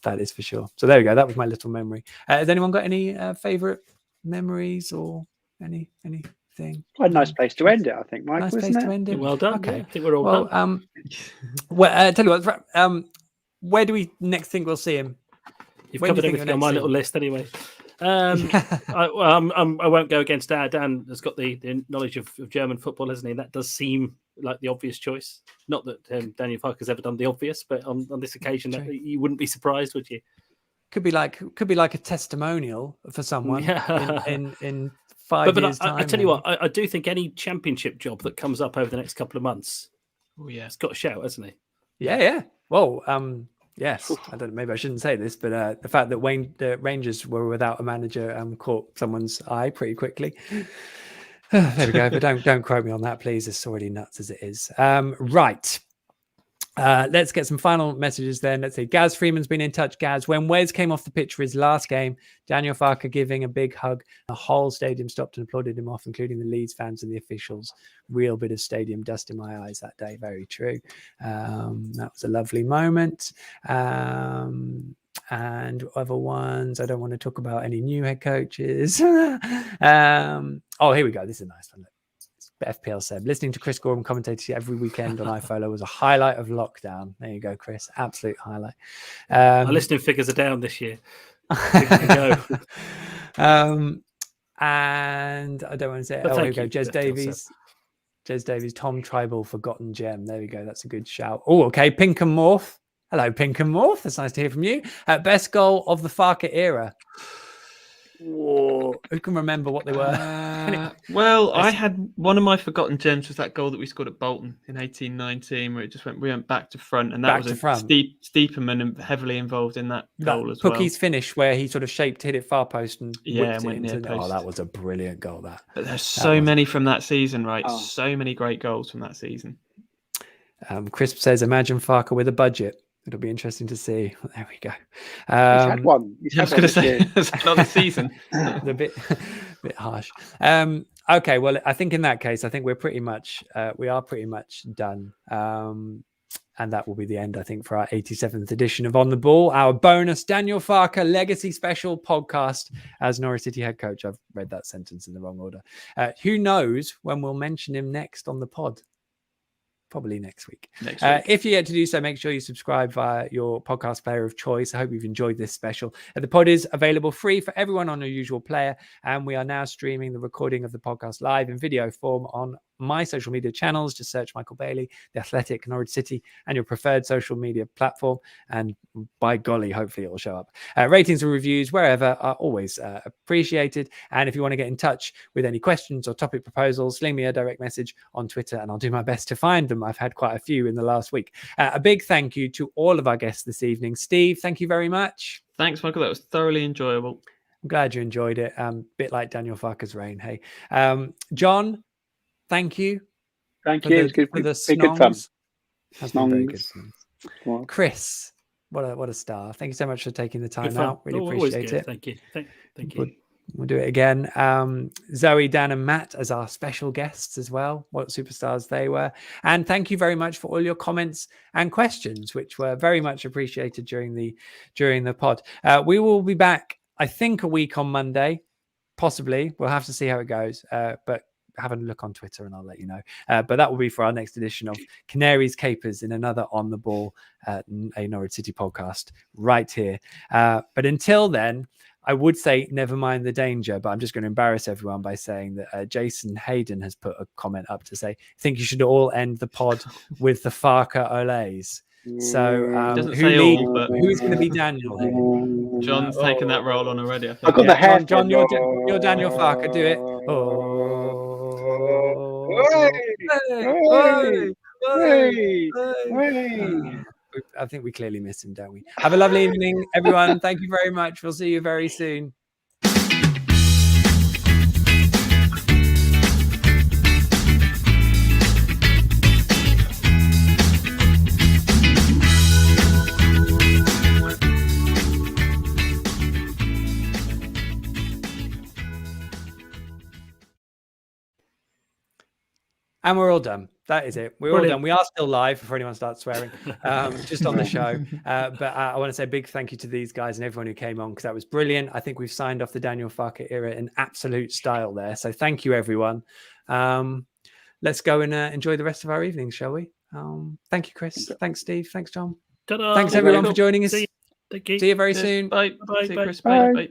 That is for sure. So there we go. That was my little memory. Has anyone got any favourite memories or anything? Quite a nice place to end it, I think, Mike. Nice wasn't place it? to end it. Well done. Okay. Yeah, I think we're all done. Well, tell you what. Where do we next think we'll see him? You've covered everything on my little list anyway. I won't go against Dan. Dan has got the knowledge of German football, hasn't he? That does seem like the obvious choice. Not that Daniel Farke has ever done the obvious, but on this occasion, you wouldn't be surprised, would you? Could be like a testimonial for someone in 5 years' time. I tell you what, I do think any Championship job that comes up over the next couple of months, it's got a shout, hasn't he? Yeah. Well, yes, I don't know. Maybe I shouldn't say this, but the fact that the Rangers were without a manager caught someone's eye pretty quickly. There we go. But don't quote me on that, please. It's already nuts as it is. Right. Let's get some final messages then. Let's see. Gaz Freeman's been in touch. Gaz, when Wes came off the pitch for his last game, Daniel Farke giving a big hug. The whole stadium stopped and applauded him off, including the Leeds fans and the officials. Real bit of stadium dust in my eyes that day. Very true. That was a lovely moment. And other ones, I don't want to talk about any new head coaches. Here we go. This is a nice one. FPL said, listening to Chris Goreham commentator every weekend on iFollow was a highlight of lockdown. There you go, Chris. Absolute highlight. Our listening figures are down this year. And I don't want to say, here we go. Jez Davies. Jez Davies, Tom Tribal, Forgotten Gem. There we go. That's a good shout. Oh, okay. Pink and Morph. Hello, Pink and Morph. That's nice to hear from you. Best goal of the Farke era. Whoa. Who can remember what they were? Well, I had one of my forgotten gems was that goal that we scored at Bolton in 18-19, where we went back to front, and that was Steeperman heavily involved in that goal as well. Pookie's finish where he sort of hit it far post and went it into, post. Oh, that was a brilliant goal. But there's so many from that season, right? Oh. So many great goals from that season. Crisp says, "Imagine Farke with a budget. It'll be interesting to see." There we go. He's had one. I was going to say, it's another season. A bit harsh. Okay, well, I think in that case, I think we are pretty much done. And that will be the end, I think, for our 87th edition of On the Ball, our bonus Daniel Farke Legacy Special podcast as Norwich City head coach. I've read that sentence in the wrong order. Who knows when we'll mention him next on the pod? Probably next week. If you get to do so, make sure you subscribe via your podcast player of choice. I hope you've enjoyed this special. The pod is available free for everyone on your usual player, and we are now streaming the recording of the podcast live in video form on my social media channels. Just search Michael Bailey, The Athletic, Norwich City, and your preferred social media platform. And by golly, hopefully it will show up. Ratings and reviews wherever are always appreciated. And if you want to get in touch with any questions or topic proposals, sling me a direct message on Twitter and I'll do my best to find them. I've had quite a few in the last week. A big thank you to all of our guests this evening. Steve, thank you very much. Thanks, Michael. That was thoroughly enjoyable. I'm glad you enjoyed it. Bit like Daniel Farke's reign. Hey, John, thank you. Thank you. It's good. For the good fun. Has been very good fun. Well, Chris, what a star. Thank you so much for taking the time out. Really appreciate it. Thank you. Thank you. We'll do it again. Zoe, Dan, and Matt as our special guests as well. What superstars they were. And thank you very much for all your comments and questions, which were very much appreciated during the pod. We will be back, I think, a week on Monday. Possibly. We'll have to see how it goes. But have a look on Twitter and I'll let you know. But that will be for our next edition of Canaries Capers in another On the Ball, a Norwich City podcast right here. But until then, I would say never mind the danger, but I'm just going to embarrass everyone by saying that Jason Hayden has put a comment up to say, I think you should all end the pod with the Farke Olays. So who's going to be Daniel here? John's taken that role on already, I think. I've got the hair. John, you're Daniel Farke. Do it. I think we clearly miss him, don't we? Have a lovely evening, everyone. Thank you very much. We'll see you very soon. And we're all done. That is it. We're all done. We are still live for anyone starts swearing, just on the show. But I want to say a big thank you to these guys and everyone who came on because that was brilliant. I think we've signed off the Daniel Farke era in absolute style there. So thank you, everyone. Let's go and enjoy the rest of our evening, shall we? Thank you, Chris. Thanks, Steve. Thanks, John. Ta-da. Thanks, everyone, for joining us. Thank you. See you very soon. Bye. Bye. See you, Chris. Bye. Bye.